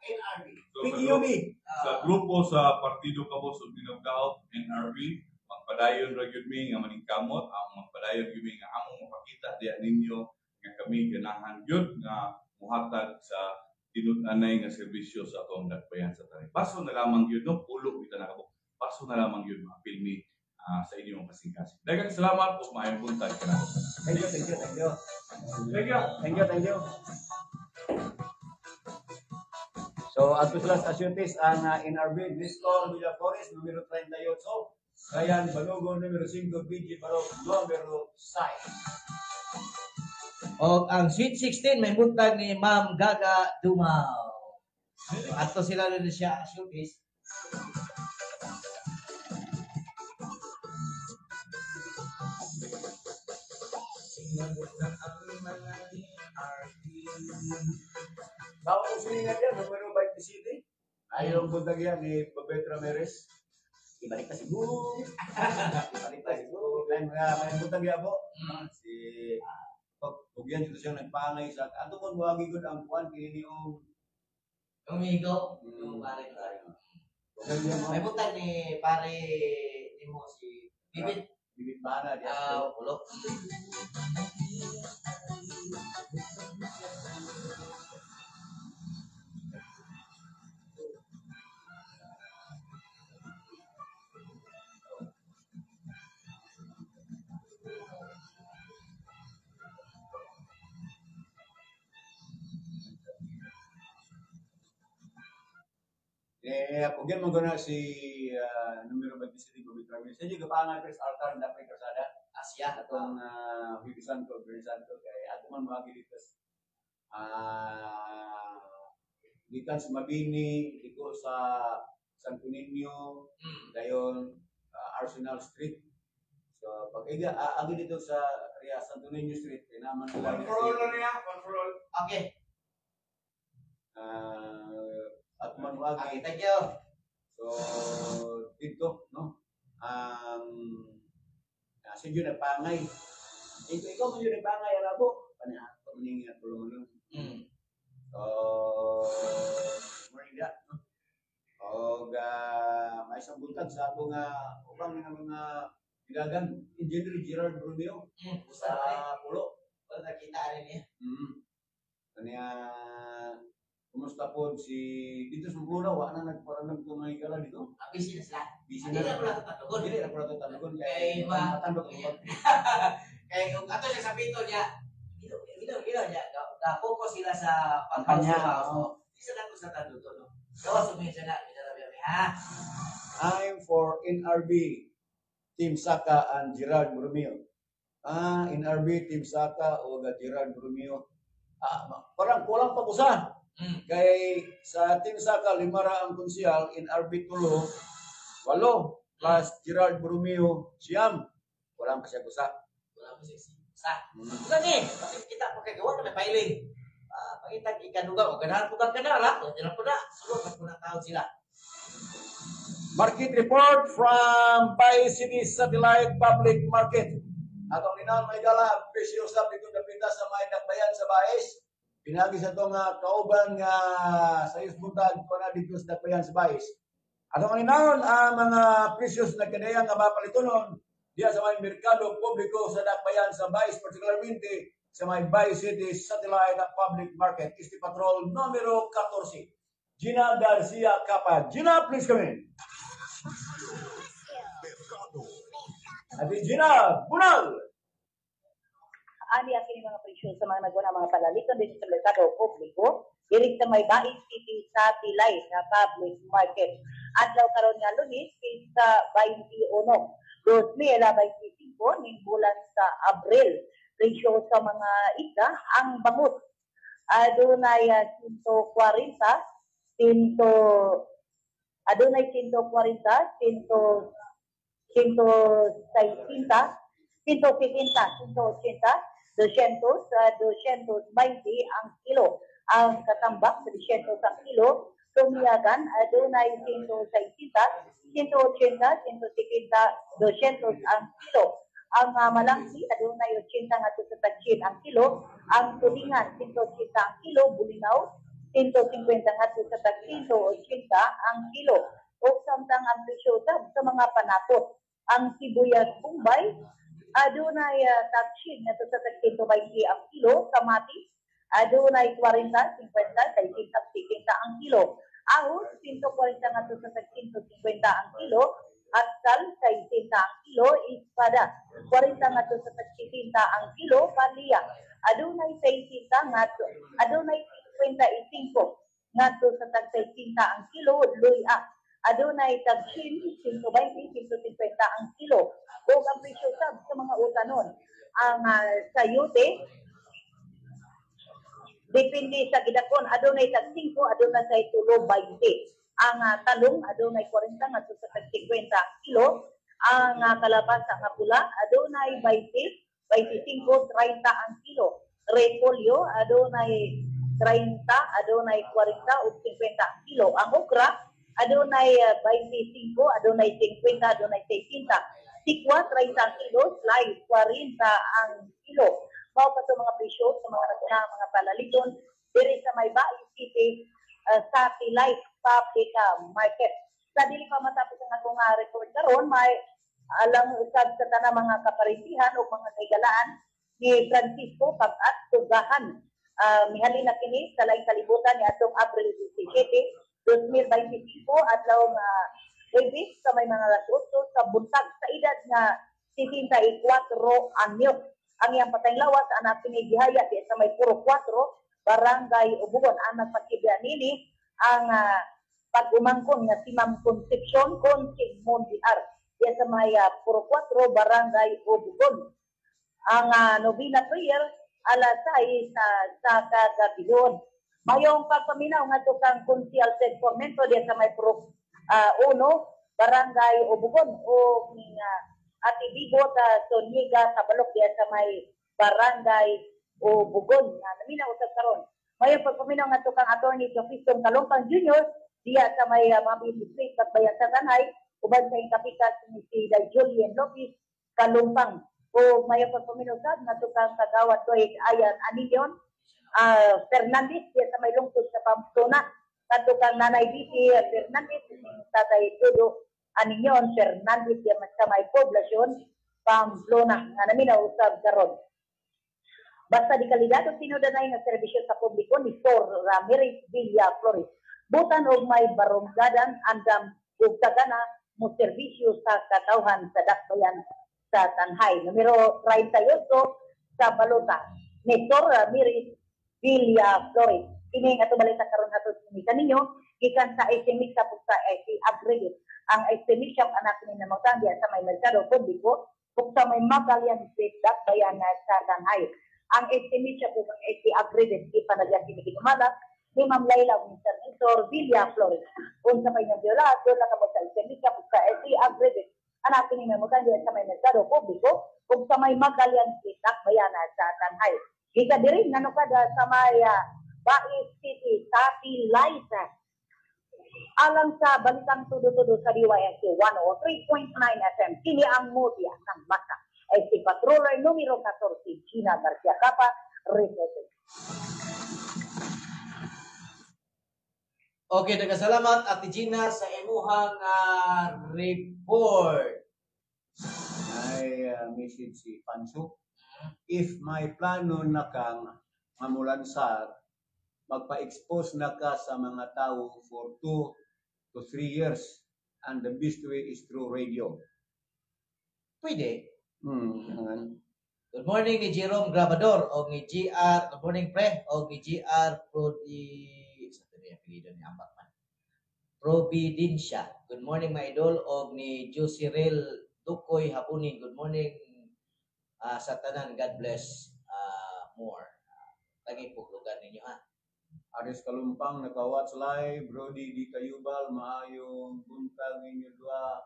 S2: NRB.
S7: So,
S3: PQB.
S7: sa grupo sa Partido Kabos ug Dinugdaot, NRB, magpadayon ra gyud mi nga maningkamot, ang magpadayon gyud mi nga among mapakita diya ninyo nga kami ganahan gyud nga muhatag sa tinud-anay nga serbisyo sa atong dakbayan sa tanan. Paso na lamang gyud no, pulo kita na kabo. Paso na lamang gyud mga pilmi sa inyong kasing-kasing. Daghang salamat ug maayong buntag kana.
S3: Thank you. So, at plus Asiotes ang NRB, Nestor Villaflores, numero 38. Ryan Balogo, numero 5, PG Barok, numero 6.
S2: O ang Sweet 16 may buntag ni Ma'am Gaga Dumaw. Ato sila rin siya showcase.
S3: Bawa ko silingan yan, numero 27. Ayaw ang buntag yan ni Babet Ramirez. Ibalik na siguro. May buntag yan po. Si Pugyan dito siya nagpangay sa ato mo buwagi ko ang kuan kini yung
S2: Umigo, yung pare. May buntag ni pare ni mo si
S3: Bibit Bana di
S2: Pulo.
S3: Kung yan mo na si numero 27 Bobby Travis, sa juga pangan Chris Altar na Kasada,
S2: Asya.
S3: atong Vivi Santo, kay ato man mga gilitas. Gikan sa Mabini, dito sa Santo Niño, dayon Arsenal Street. So pag agi dito sa area Santo Niño Street, naman nila
S2: Control. Okay.
S3: at manuagi.
S2: Okay, thank you.
S3: So dito, no? Kasi yun na pangay. Ikaw mo yun na pangay, arabo. Panihan ko ning tulong mo. So, morning da, no? O may isang buntag sa ato nga ubang nga mga ilagan, Engineer Gerald Bruneo sa Pulo.
S2: Wala nakita rin niya.
S3: Kanya kumusta po si dito sa Pulo, wala na nagparanag ko mga igala dito.
S2: Busy na sila.
S3: Busy
S2: Hindi
S3: na.
S2: na pala tatalugon.
S3: Hindi na pala tatalugon.
S2: Kay
S3: matandok ko.
S2: Kaya kung ato siya sa pito niya, ginaw niya, na-focus sila sa pag-house. Isa lang ko sa tanduto, no? So, sumin siya na, binarabi, ha?
S3: I'm for NRB, Team Saka and Gerald Brumio. NRB, Team Saka o Gerald Brumio. Parang kulang pa usa. Kay sa Team Saka, 5 ang konsyal, NRB 8 plus Gerald Brumio, siyam. Walang pa siya usa.
S2: Wala mo siya sa. Lagi, kasi kita pagkagawa na may filing. Pagkita ikaduga o ganahan po kanala, o dyan po na, sulog at muna tao sila.
S3: Market report from Bay City Satellite Public Market. Atong ninaon may gala, presyo sa dito dapita sa may dakbayan sa Baes. Pinagi sa itong kauban nga sa isbuntag ko na dito sa dakbayan sa Baes. Atong ninaon ang mga presyos na kadayang nga mapalitunon diya sa may merkado publiko sa dakbayan sa Baes, particularmente sa may Bay City Satellite Public Market. Este Patrol numero 14. Gina Garcia Capa. Gina, please come in. Ate Gina, bunal!
S5: Ani aking mga presyo sa mga naguna mga palaliton dito sa merkado publiko, diri sa may Baes City Satellite na Public Market. Adlaw karon nga Lunes sa 21, 2025 ning bulan sa Abril. Presyo sa mga isda ang bangus adunay 140, adunay 140, 160, 170, 200, 220 ang kilo. Ang katambak sa 200 ang kilo, tumiyagan adunay 160, 180, 170, 200 ang kilo. Ang malangki adunay 80 nga sa tagsin ang kilo, ang tulingan 180 ang kilo, bulinaw 150 nga sa tagsin 80 ang kilo. O samtang ang presyo sa mga panakot, ang sibuyas Bombay adunay tagsin nga sa tagsin 20 ang kilo, kamatis adunay 40, 50, 60 ang kilo. Ahos 140 nga sa tagsin 50 ang kilo. Atsal 60 ang kilo, espada 40 nga sa tagsin ang kilo, palya adunay 60 nga adunay 55 nga sa tagsin ang kilo, luya adunay tagsin 120, 150 ang kilo. O ang presyo sa mga utanon, ang sayote depende sa gidakon adunay tag 5, adunay sa tulo 20. Ang talong adunay 40 nga sa tag 50 ang kilo. Ang kalabasa nga pula adunay 20, 25, 30 ang kilo. Repolyo adunay 30, adunay 40 ug 50 ang kilo. Ang okra adunay 25, adunay 50, adunay 60. Sikwa 30 ang kilo, slice 40 ang kilo. Mao pa sa mga presyo sa mga palaliton diri sa may Baes City Satellite Public Market. Sa dili pa matapos ang akong report karon, may alang usab sa tanang mga kaparisihan o mga kaigalaan ni Francisco pag-at tugahan. Mihalin na kini sa laing kalibutan ni atong April 17, 2025 adlaw nga Webis sa may mga alas 8 sa buntag sa edad nga 74 anyo. Ang iyang patayng lawas anak pinigihaya di sa may Puro 4, Barangay Ubugon. Ang nagpakibya nini ang pag umangkon nga si Ma'am Concepcion Mondiar diya sa may Puro 4 Barangay Ubugon. Ang novena prayer alas 6 sa kagabihon. Mayong pagpaminaw nga to kang Consial Segmento diya sa may Puro 1 Barangay Ubugon o Ati Bibot Soniga Tabalok diya sa may Barangay Ubugon. Naminaw usab karon. Mayong pagpaminaw nga to kang Attorney Jofiston Kalumpang Jr. diya sa may Mabini Street at Bayan sa Tanay, uban sa kapitas ni si Julian Lopez Kalumpang. O mayong pagpaminaw sad nga to kang Kagawad Dwight Ayan Anilyon Fernandez diya sa may lungsod sa Pamplona. Kato kang Nanay Vicky Fernandez, Tatay Tudo Anilyon Fernandez diya sa may poblasyon Pamplona. Nga naminaw usab karon. Basta di kalidado sinudanay nga serbisyo sa publiko ni Sor Ramirez Villa Flores. Butan og may baronggadan andam ug tagana mo serbisyo sa katawhan sa dakbayan sa Tanhay. Numero 38 sa Balota ni Sor Ramirez Villa Flores. Kini nga balita karon hatod kaninyo gikan sa SME sa IT Aggregate. Ang SME shop anak ni namutang diya sa may merkado publiko ug sa may Magallanes Street dakbayan sa Tanhay. Ang SME shop ug ang IT Aggregate ipanagyan kini kinumala ni Ma'am Laila Winter Villa Flores. Unsa may nagbiolado na kamo sa SME shop ug sa IT Aggregate anak ni namutang diya sa may merkado publiko ug sa may Magallanes Street dakbayan sa Tanhay. Gikan diri nanukada sa may Bais City, Tapi Liza. Alang sa balitang tudo-tudo sa DYSC 103.9 FM, kini ang modya ng masa. Ay si Patroller numero 14, Gina Garcia Capa, reporting.
S2: Okay, nagkasalamat Ate Gina sa imuhang report.
S3: Ay message si Panso. If may plano na kang mamulansar, magpa-expose na ka sa mga tao for 2 to 3 years and the best way is through radio.
S2: Pwede.
S3: Yan.
S2: Good morning ni Jerome Grabador o ni GR. Good morning pre o ni GR Providencia. Good morning my idol o ni Josirel Dukoy Hapunin. Good morning sa tanan. God bless more. Lagi po lugar ninyo ha.
S3: Aris Kalumpang nakawatch live, Brody di Kayubal, maayong buntag ninyo dua,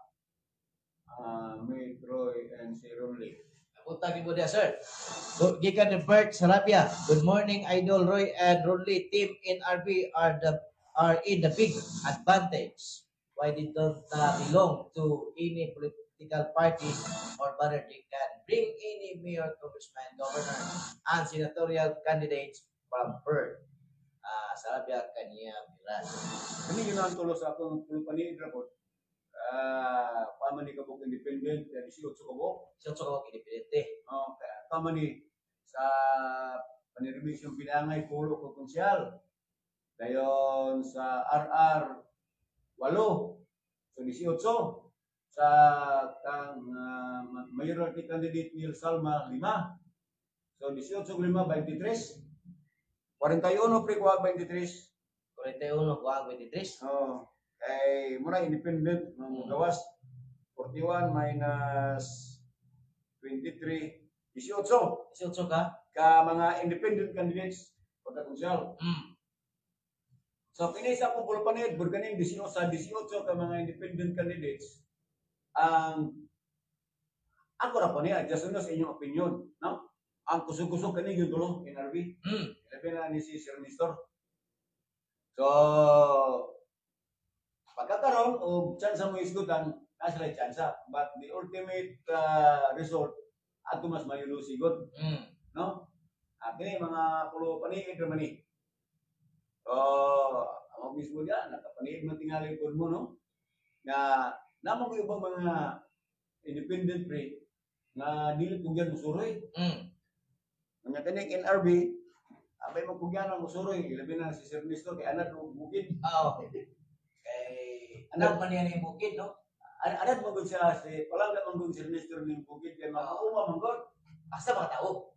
S3: May Troy and si Ronly.
S2: Puntag ni mo dia sir. Gikan ni Bert Sarabia. Good morning idol Roy and Ronly. Team NRB are in the big advantage. Why they don't belong to any political parties or rather they can bring any mayor, congressman, governor, and senatorial candidates from Bert. Sarabia kanya bilan.
S3: Kami yun ang tulos sa akong pulpani, Drapot. Paman ni Kabok Independent, 18 Kabok.
S2: Siya ko independente.
S3: Paman ni sa paniribis yung pinangay pulo ko konsyal. Dayon sa RR 8, so 18. Sa kang mayoralty candidate Neil Salma 5. So 18 5, 23. 41 pre kuha 23.
S2: 41 kuha 23.
S3: Kay muna independent ng gawas 41 minus 23 18
S2: ka
S3: mga independent candidates kontra konsyal. So kini sa akong pulpanid burganing 18 ka mga independent candidates. Ako ra pa niya just sa inyong opinion, no? Ang kusog-kusog kani gyud dulo NRB. Labi na ni si Sir Nestor. So pagkakaroon o chance mo isgutan, nasa lang chance. But the ultimate result ato mas mayulo sigod. No? Kini mga pulo paniid naman ni. So ang mismo diyan nakapaniid man tingali pod mo, no? Na namang ibang mga independent pre na dili pugyan musuroy. Mga kaning NRB, abay magpugyan ang musuroy, labi na si Sir Nestor kay anak ng bukid.
S2: Kay anak man yan yung bukid, no?
S3: Anak magod siya si palangga magod si Sir Nestor ng bukid kay makauma manggod.
S2: Asa mga tao?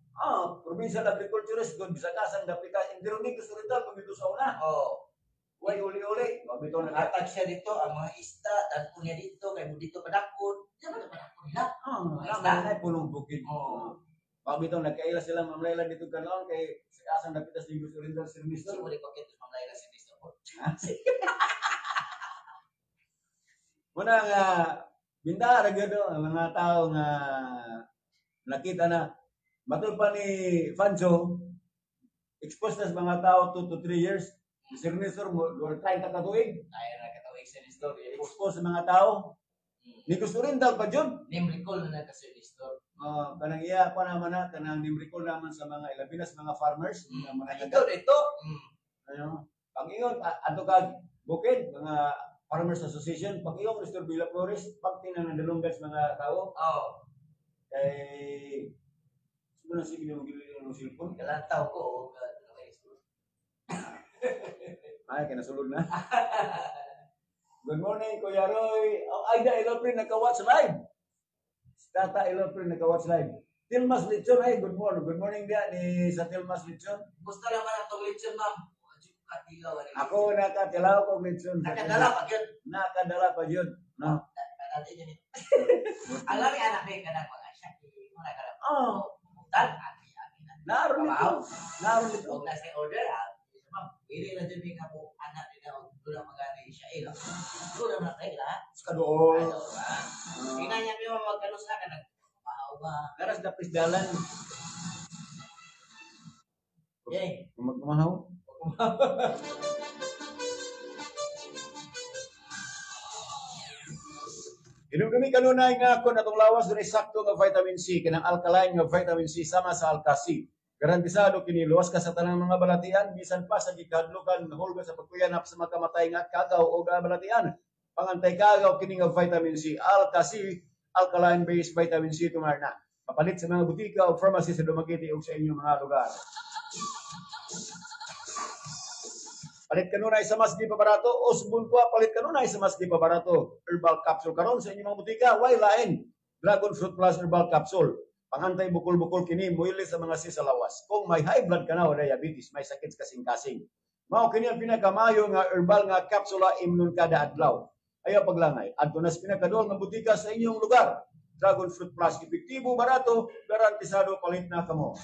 S3: Provincial agriculturist god bisa kasang dapika hindi ron ni gusto rito pag ito sa una. Huwag uli-uli. Mabito na
S2: Natag siya dito, ang mga isda, dagko niya dito, kay mo dito padakon. Diyan mo na padakon nila.
S3: Nanay punong bukid.
S2: Oo.
S3: Mabito nagkaila sila mamlayla dito kanon kay asang napitas ni Gusto Rindal Service.
S2: Siguro ko kito mamlay na si Mr. Paul.
S3: Muna nga bindara gyud ang mga tao nga nakita na matul pa ni Fancho exposed na sa mga tao 2 to 3 years. Si Sir Nestor mo try ka katuig.
S2: Kaya na katawag sa Mr.
S3: Exposed sa mga tao. Ni Gusto Rindal pa jud.
S2: Name recall na nagka si Mr.
S3: Kanang iya pa naman na kanang nimrikol naman sa mga ilabinas mga farmers nga mga
S2: Ito, ito.
S3: ano pag-ingon ato kag bukid mga Farmers Association pag-ingon Mr. Villa Flores pag tinanandalunggan sa mga tao
S2: Oo.
S3: kay siguro si Villa Magilili ng cellphone
S2: Kalantaw ko.
S3: ay kaya nasulod na. Good morning Kuya Roy. Aida Iloprin naka-watch live. Tata Iloprin naka-watch live. Tilmas Lechon ay good morning dia ni sa Tilmas Lechon.
S2: Gusto naman ang tong ma'am. Katilaw.
S3: Ako nakatilaw ko Lechon.
S2: Nakadala pa yun.
S3: Nakadala pa yun. No.
S2: Alam ni anak ni kanang mga siya. Mga kanang.
S3: Oh,
S2: Mutan.
S3: naroon ito. Naroon ito.
S2: Huwag na sa order ha. Ma'am, pili na dyan yung ako anak nila. Doon ang magana siya. Doon ang mga kaila.
S3: Kadoon.
S2: Ina niya yung magkalos na ka nag ba?
S3: Karas dapis dalan.
S2: Yay.
S3: Magkumahaw. Inom kami kanunay nga ako natong lawas diri sakto nga vitamin C kanang alkaline nga vitamin C sama sa Alka-C. Garantisado kini luwas ka sa tanang mga balatian bisan pa sa gikadlukan hulga sa pagkuyanap sa makamatay nga kagaw o balatian. Pangantay kagaw kini nga vitamin C, Alka-C, alkaline based vitamin C tumarna. Mapalit sa mga butika o pharmacy sa Dumaguete o sa inyong mga lugar. Palit kanunay sa mas di pa barato, Osbon ko palit kanunay sa mas di pa barato. Herbal capsule karon sa inyong mga butika, why lain? Dragon Fruit Plus Herbal Capsule. Pangantay bukol-bukol kini muili sa mga sisalawas. Kung may high blood ka na o diabetes, may sakit kasing-kasing. Mao kini ang pinakamayo nga herbal nga kapsula imnon kada adlaw. Ayaw paglangay. Adto na sa pinakadol nga butika sa inyong lugar. Dragon Fruit Plus, epektibo, barato, garantisado, palit na kamo.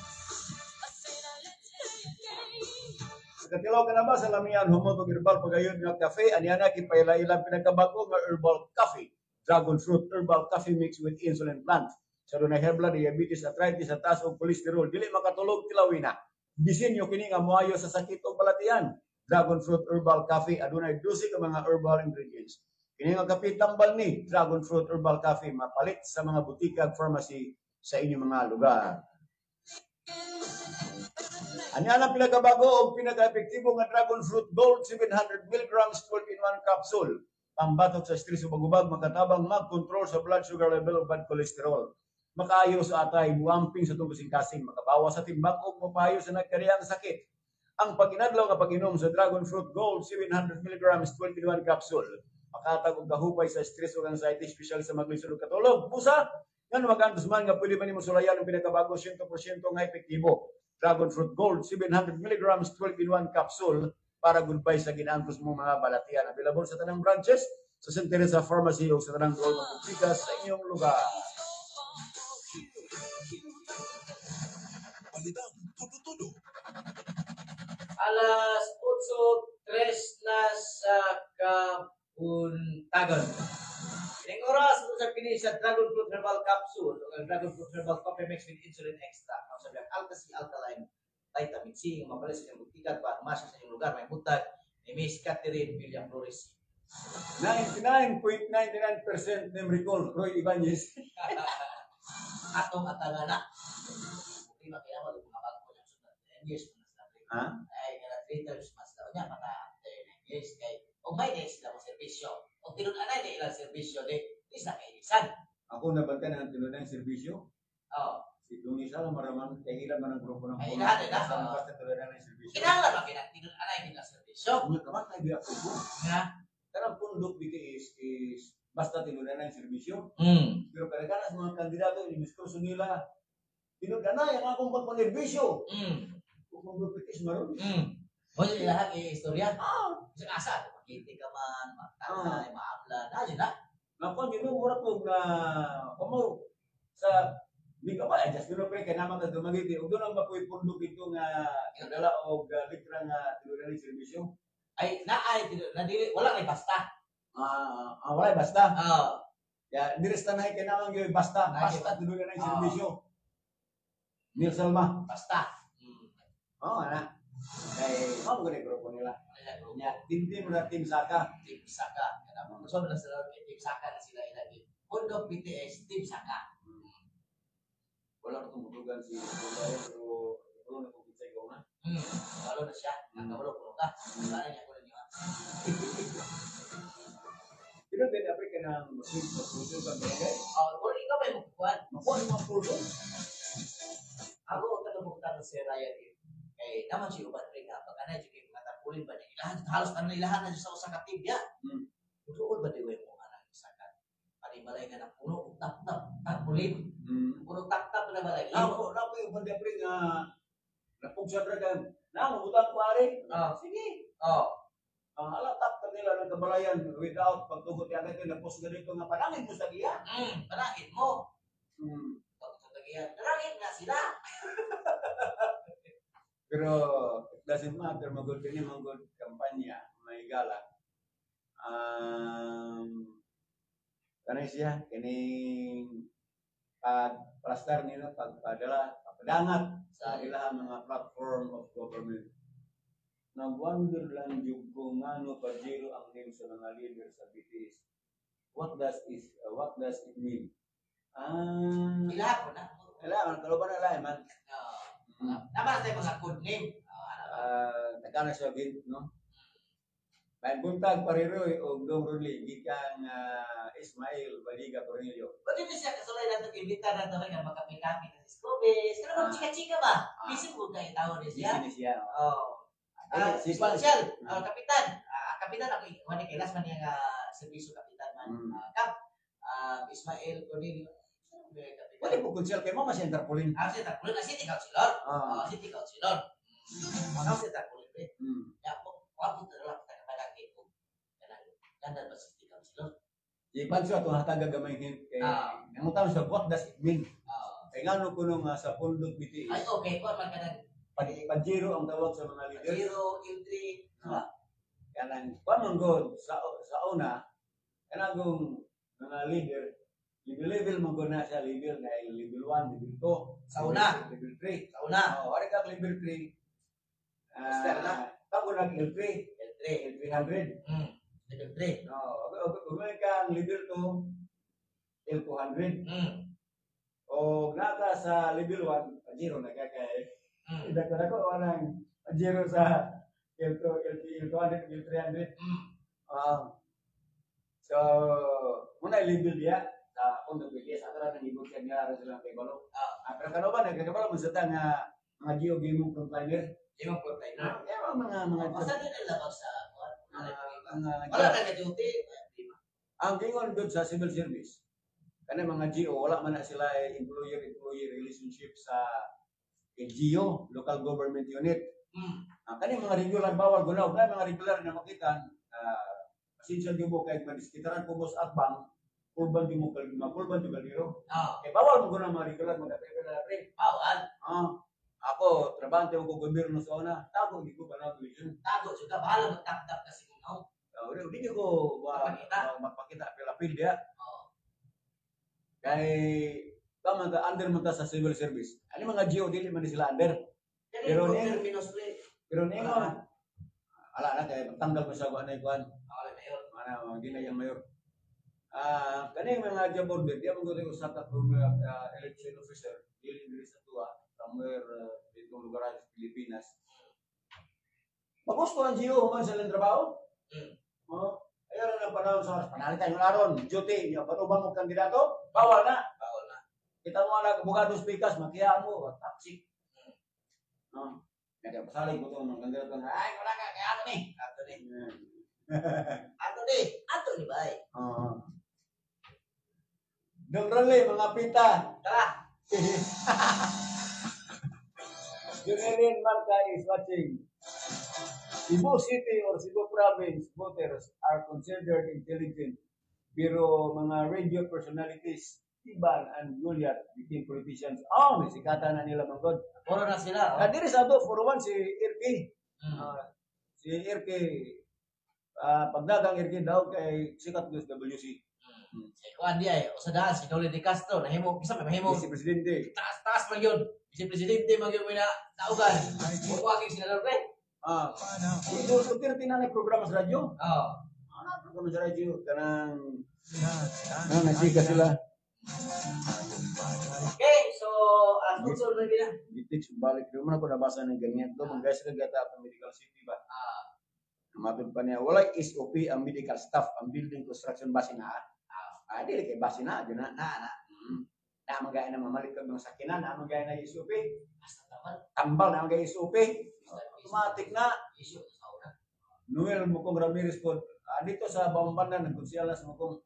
S3: Katilaw ka na ba sa lamian humotog herbal pagayon nga cafe aniana kipaila-ilang pinakabago nga herbal coffee. Dragon Fruit Herbal Coffee mixed with insulin plant. Sa dunay high blood, diabetes, arthritis, at taas og kolesterol, dili makatulog tilawina. Disenyo kini nga moayo sa sakit o balatian. Dragon Fruit Herbal Coffee adunay 12 ka mga herbal ingredients. Kini nga kape tambal ni Dragon Fruit Herbal Coffee mapalit sa mga butika ug pharmacy sa inyong mga lugar. Anya ang pinakabago o pinaka-epektibo nga Dragon Fruit Gold 700 mg 12-in-1 capsule. Pambatok sa stress o bagubag, makatabang mag-control sa blood sugar level o bad cholesterol. Makaayo sa atay, muwamping sa itong kasing-kasing, makabawas sa timbang o mapayo sa nagkariyang sakit. Ang pag-inadlaw nga pag-inom sa Dragon Fruit Gold 700 mg 12-in-1 capsule. Makatag og kahupay sa stress o anxiety, special sa maglisod o katulog. Busa, yan magantos man nga pwede man nimo sulayan ang pinakabago 100% nga epektibo. Dragon Fruit Gold 700 mg 12-in-1 capsule para goodbye sa ginaantos mong mga balatian. Available sa tanang branches, sa St. Teresa Pharmacy o sa tanang Gold Pagputika sa inyong lugar.
S2: Alas 8:03 na sa Kabuntagon. Ining oras mo sa kini sa Dragon Fruit Herbal Capsule o Dragon Fruit Herbal Coffee Mix with Insulin Extra. Ang sabi ang Alka-C Alkaline Vitamin C ang mapalis sa inyong butika para masya sa inyong lugar. May buntag ni Miss Catherine Villa Flores.
S3: 99.99% name recall, Roy Ibanez.
S2: Atong atangana. Buti ba kaya wala mga bago niya sunod. 10 years mas na.
S3: Ha?
S2: Ay, kaya 3 times mas daw niya maka 10 years kay o may day sila mo serbisyo. O tinun-anay na ilang serbisyo di isa kay isan.
S3: Ako nabantan ang tinunang serbisyo.
S2: Oo.
S3: Si Dungisa lang maraman, kaya ilan man ang grupo ng
S2: Ay, lahat na.
S3: Sa basta tinunang serbisyo.
S2: Kinahanglan ba tinun-anay nila serbisyo?
S3: Kung kamatay biya ko.
S2: Nga.
S3: Karang pundok BTS is basta tinunang serbisyo. Pero kadang-kadang sa mga kandidato, i-diskurso nila, tinunang yung akong pagpanerbisyo. Kung BTS maroon.
S2: O yung ilahan istorya. Sa asa, makiti ka man, magtanay, maamla, na yun na.
S3: Nakon yun mura po na kumo sa di ka ba just no pre kay naman ka dumagiti ug doon ang mapuy pundok ito nga dala og litra nga tulungan serbisyo.
S2: Ay, nadili, wala na basta.
S3: Wala basta.
S2: Oo.
S3: Ya diris tanay kay naman gyud basta tulungan ng serbisyo. Mil Salma.
S2: Basta.
S3: Ana. Kay mo gani grupo nila. Nya tim na tim Saka.
S2: Team Saka. Kada mo so na sila Team Saka na sila ilagay. Pundok BTS Team Saka.
S3: Wala ko tumutugan si Bulay pero wala na ko kitay ko na.
S2: Lalo na siya. Nagkawalo ko ka. Wala niya ko niya.
S3: Pero ben Africa nang musuh kan bagay.
S2: Wala ikaw may magkuhan.
S3: Makuha yung mga pulso.
S2: Ako taga-buktan si Ryan kay naman siya uban rin nga pagka na yung mga tapulin ba niya ilahan halos ka na ilahan na sa usa ka team ya. Tuod ba di way mo ana isa ka. Panibalay nga na puno tap-tap tapulin. Puno tap-tap na balay.
S3: Ako yung banda pre nga napugsa dragan. Nang utang pare. Sige. Ang alatap kanila ng kabalayan without pagtugot yan ito napos ganito nga panangin mo sa giya.
S2: Panangin mo. Panangin nga sila.
S3: Pero it doesn't matter magod kini magod kampanya may gala. Kanay siya kining pagplastar nila pagpadala pagpadangat sa ilang mga platform of government. Nag-wonder lang yung kung ano Pajero ang name sa mga leader sa BTS. What does it mean?
S2: Ilahan ko na.
S3: Kailangan kaluban na lang man.
S2: Naman tayo mga code name.
S3: Nagkana siya gin, no? May buntag pariroy o Dong Ruli gikan Ismail Baliga Cornelio.
S2: Pwede na siya kasulay na itong imbita na ito nga magkapi-kapi na si Scobes. Kaya naman chika-chika ba? Busy mo kayo tao niya siya.
S3: Busy siya.
S2: Si Spatial, kapitan. Kapitan ako, wala kailas man yung servisyo kapitan man. Kap, Ismail Cornelio.
S3: Wala po konsyal kay mo mas Interpolin.
S2: Si Interpolin na City Councilor. City Councilor. Si Interpolin eh. Ya po, wala po talaga kita kapalagi ko. Ganda ba City Councilor?
S3: Di panso ato hataga gamay hint kay nangutan sa what does it mean? Kay ngano kuno nga sa pundok BTS.
S2: Ay okay, ko man kanang
S3: Pajero ang tawag sa mga leader.
S2: Pajero, Iltri.
S3: Kanang pamangod sa una kanagong mga leader level man na siya level na level 1, level 2
S2: sa una,
S3: level 3
S2: sa una.
S3: Wala ka level 3. Tago nag L3 L300.
S2: Level 3.
S3: Ugay ka level 2 L200. O nata sa level 1 Pajero nagkakay. Ida ko orang Pajero sa L200 L300. So muna level dia sa pundok BTS atara nang ibog kay nga sila kay balo. Pero kano ba nagkakabalo mo sa mga geo-gaming frontliner?
S2: Yung frontliner.
S3: Mga
S2: Basta din ang labas sa wala na ka-duty.
S3: Ang gingon doon sa civil service, kana mga GO, wala man na sila employer-employee relationship sa LGU, local government unit. Kani mga regular bawal gunaw, kaya mga regular na makitan, pasensya niyo mo kay madiskitaran ko boss at bang, kurban di mo kurban juga diro. Eh bawal mo gunaw mga regular mga pre.
S2: Bawal.
S3: Ako trabante ko gobyerno sa una, tago di ko pala tuloy.
S2: Tago juga bahala magtaptap kasi mo.
S3: Hindi ko magpakita pilapil dia. Kay tama ka under man ta sa civil service. Ani mga GO dili man sila under. Pero ni ala na kay tanggal pa sa kuan ay kuan. Ana di na yang mayor. Kani mga jabor dia manggulo sa election officer dili sa tuwa somewhere dito lugar sa Pilipinas. Bagus ko ang GO man sa trabaho. Ayun na panahon sa panalitan yung aron, duty, yung patubang mong kandidato, bawal na. Kita mo na abogado speakers, makiyaan mo, taksik. Nagpasalig mo itong mga kandidato na, ay, wala ka, kaya ato ni. Ato ni ba eh? Dong Raleigh, mga pita.
S2: Tara.
S3: Junelin Marta is watching. Cebu City or Cebu Province voters are considered intelligent, pero mga radio personalities, Iban and Juliet, became politicians. Oh, may sikatan na nila manggod.
S2: Puro na sila.
S3: Diri sa ato, for one, si Irki.
S2: Mm.
S3: Si Irki, pagdagang Irki daw kay sikat ng WC.
S2: Kuan di ay usadaan si Noli de Castro nahimo bisa may mahimo
S3: Si Presidente.
S2: taas man yun. Si presidente man yun na naugan. Buwagin sila pre.
S3: Ito, so tinatinanay programa sa radyo.
S2: Oh.
S3: Programa sa radyo, kanang nasika sila.
S2: Okay, so sponsor na gina.
S3: Gitik, balik. Di mo na ko nabasa ng ganyan. Ito, mga guys, nagata ang medical city ba? Matod pa niya, wala SOP ang medical staff, ang building construction base na. Dili kay base na, dyan na. Na magaya na mamalit ka mga sakinan, na magaya na SOP.
S2: Basta naman.
S3: Tambal na magaya SOP. Automatic na.
S2: Issue sa una.
S3: Noel Mukong Ramirez po, dito sa Bambanda, nagkonsyala sa Mukong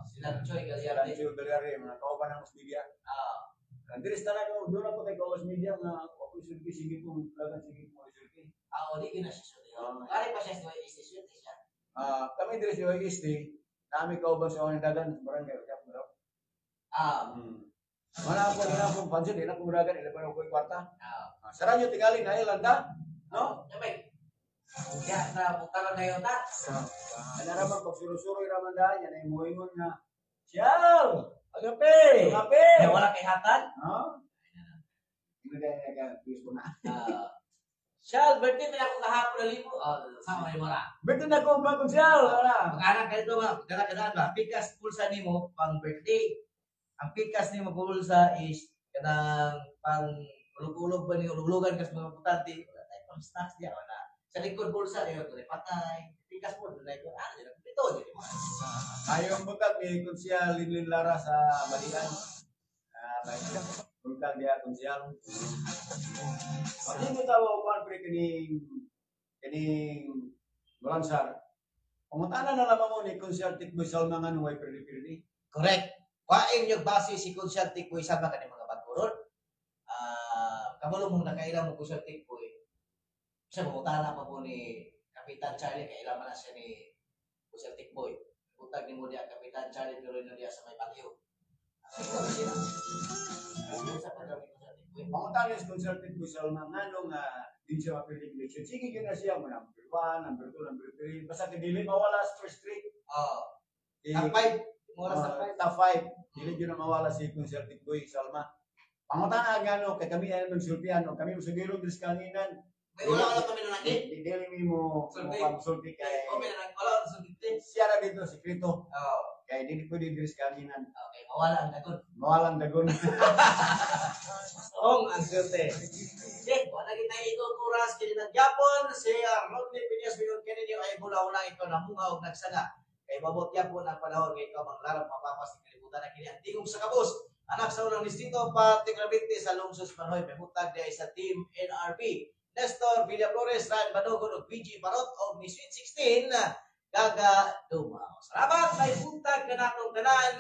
S2: Sila Choy
S3: Sialan
S2: Galyarte.
S3: Joe Belgari, mga kauban ng mas media. Diri sa tanan ko, doon ako tayo kawas media, nga ako isulti, sige kong lagan, sige kong isulti.
S2: Di gina siya. Kari pa siya sa institution siya.
S3: Kami diri sa OIST, kami kauban sa mga dagan, barangay, kaya po daw. Wala ako, hindi na akong pansin, hindi na akong dagan, hindi na akong kwarta. Sa radyo tingali na ilanda, no?
S2: Sabay. Ya, na putaran na yun ta.
S3: Ano naman, pag surusuroy naman dahil, yan ay muhingon nga, Siyal! Agape! Agape!
S2: Kaya wala kay hatan.
S3: Hindi na nag-quiz ko na.
S2: Shal, birthday na ako kahapon na libo. Sama kayo mara.
S3: Beto na ko ba kung Siyal? Wala.
S2: Mag-anak kayo ito ba? Kada-kadaan ba? Pikas pulsa nimo pang birthday. Ang pikas nimo pulsa is kanang pang ulog-ulog ba niyo? Ulog-ulogan kasi mga putante. Wala tayo pang snacks diya. Wala. Sa likod pulsa niyo, ito patay. Pikas po, doon na ito. Ito, dito.
S3: Ayong butag ni Kunsyal Linlin Lara sa Balian. Butag dia Kunsyal. Pati mo tawo ko pre kining Malansar. Pangutana na lamang mo ni Kunsyal Tikboy Salma nga nuway perdi-perdi.
S2: Correct. Wain yung base si Kunsyal Tikboy sama ka ng mga baturon. Kamulong mong nakailang mo Kunsyal Tikboy. Siya pangutana pa po ni Kapitan Charlie, kailan man na siya ni Kunsyal Tikboy. Butag ni mo diya Kapitan Charlie, pero yun diya sa may bagyo.
S3: Pangutana si Kunsyal Tikboy Salma nga nung di siya mapili election. Sige yun na siya mo number 1, number 2, number 3. Basta dili mawala sa first 3.
S2: Top 5. Mura sa 5.
S3: Top 5. Dili yun na mawala si Kunsyal Tikboy Salma. Pangutana nga no, kay kami ay magsultihan o kami masugiro din sa kanginan.
S2: Wala kami na lagi.
S3: Dili mo pang-sulti kay
S2: Wala sa sulti.
S3: siya na dito, sikreto. Kaya hindi pwede diri sa kanginan.
S2: Okay, mawala ang dagon.
S3: Mawalang dagon.
S2: Ang swerte. Okay, wala kita ituturas kini ng Japon si Rodney Pinias Biyon Kennedy ay mula-una ito na munga o nagsaga. Kay mabot Japon ang panahon kay ikaw manglarang mapapas ni kalibutan na kini ang tingog sa kabus. Anak sa unang distrito particularmente sa Lungsod Manoy may mutag diay sa Team NRP. Nestor Villaflores, Ryan Banogon o PG Parot o ni Sweet 16 Gaga Dumaw. Salamat may buntag ka natong tanan.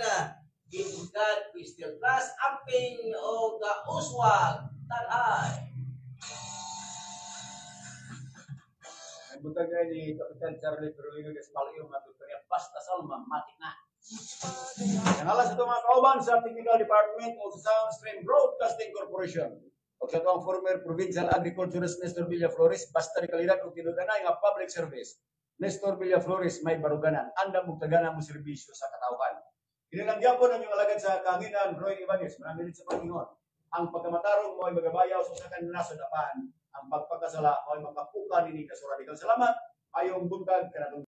S2: In God we still trust. Amping o uswag tanay.
S3: Ang butag ni Kapitan Charlie Perolino Gaspalio matutunya basta Salma matik na. Kanala sa mga kauban sa Technical Department o sa Soundstream Broadcasting Corporation. O sa itong former Provincial Agriculturist Nestor Villaflores, basta ni kalidad o tinudanay nga public service. Nestor Villaflores may baruganan, anda mong tagana mo serbisyo sa katauhan. Kinilanggyan po ng inyong alagad sa Kanginan, Roy Ibanez, maraming sa Panginoon. Ang pagkamatarong mo ay magabayaw sa kanila sa dapan, ang pagpagkasala mo ay makapuka ni Nika Suradikal. Salamat, ayong buntag, kanatong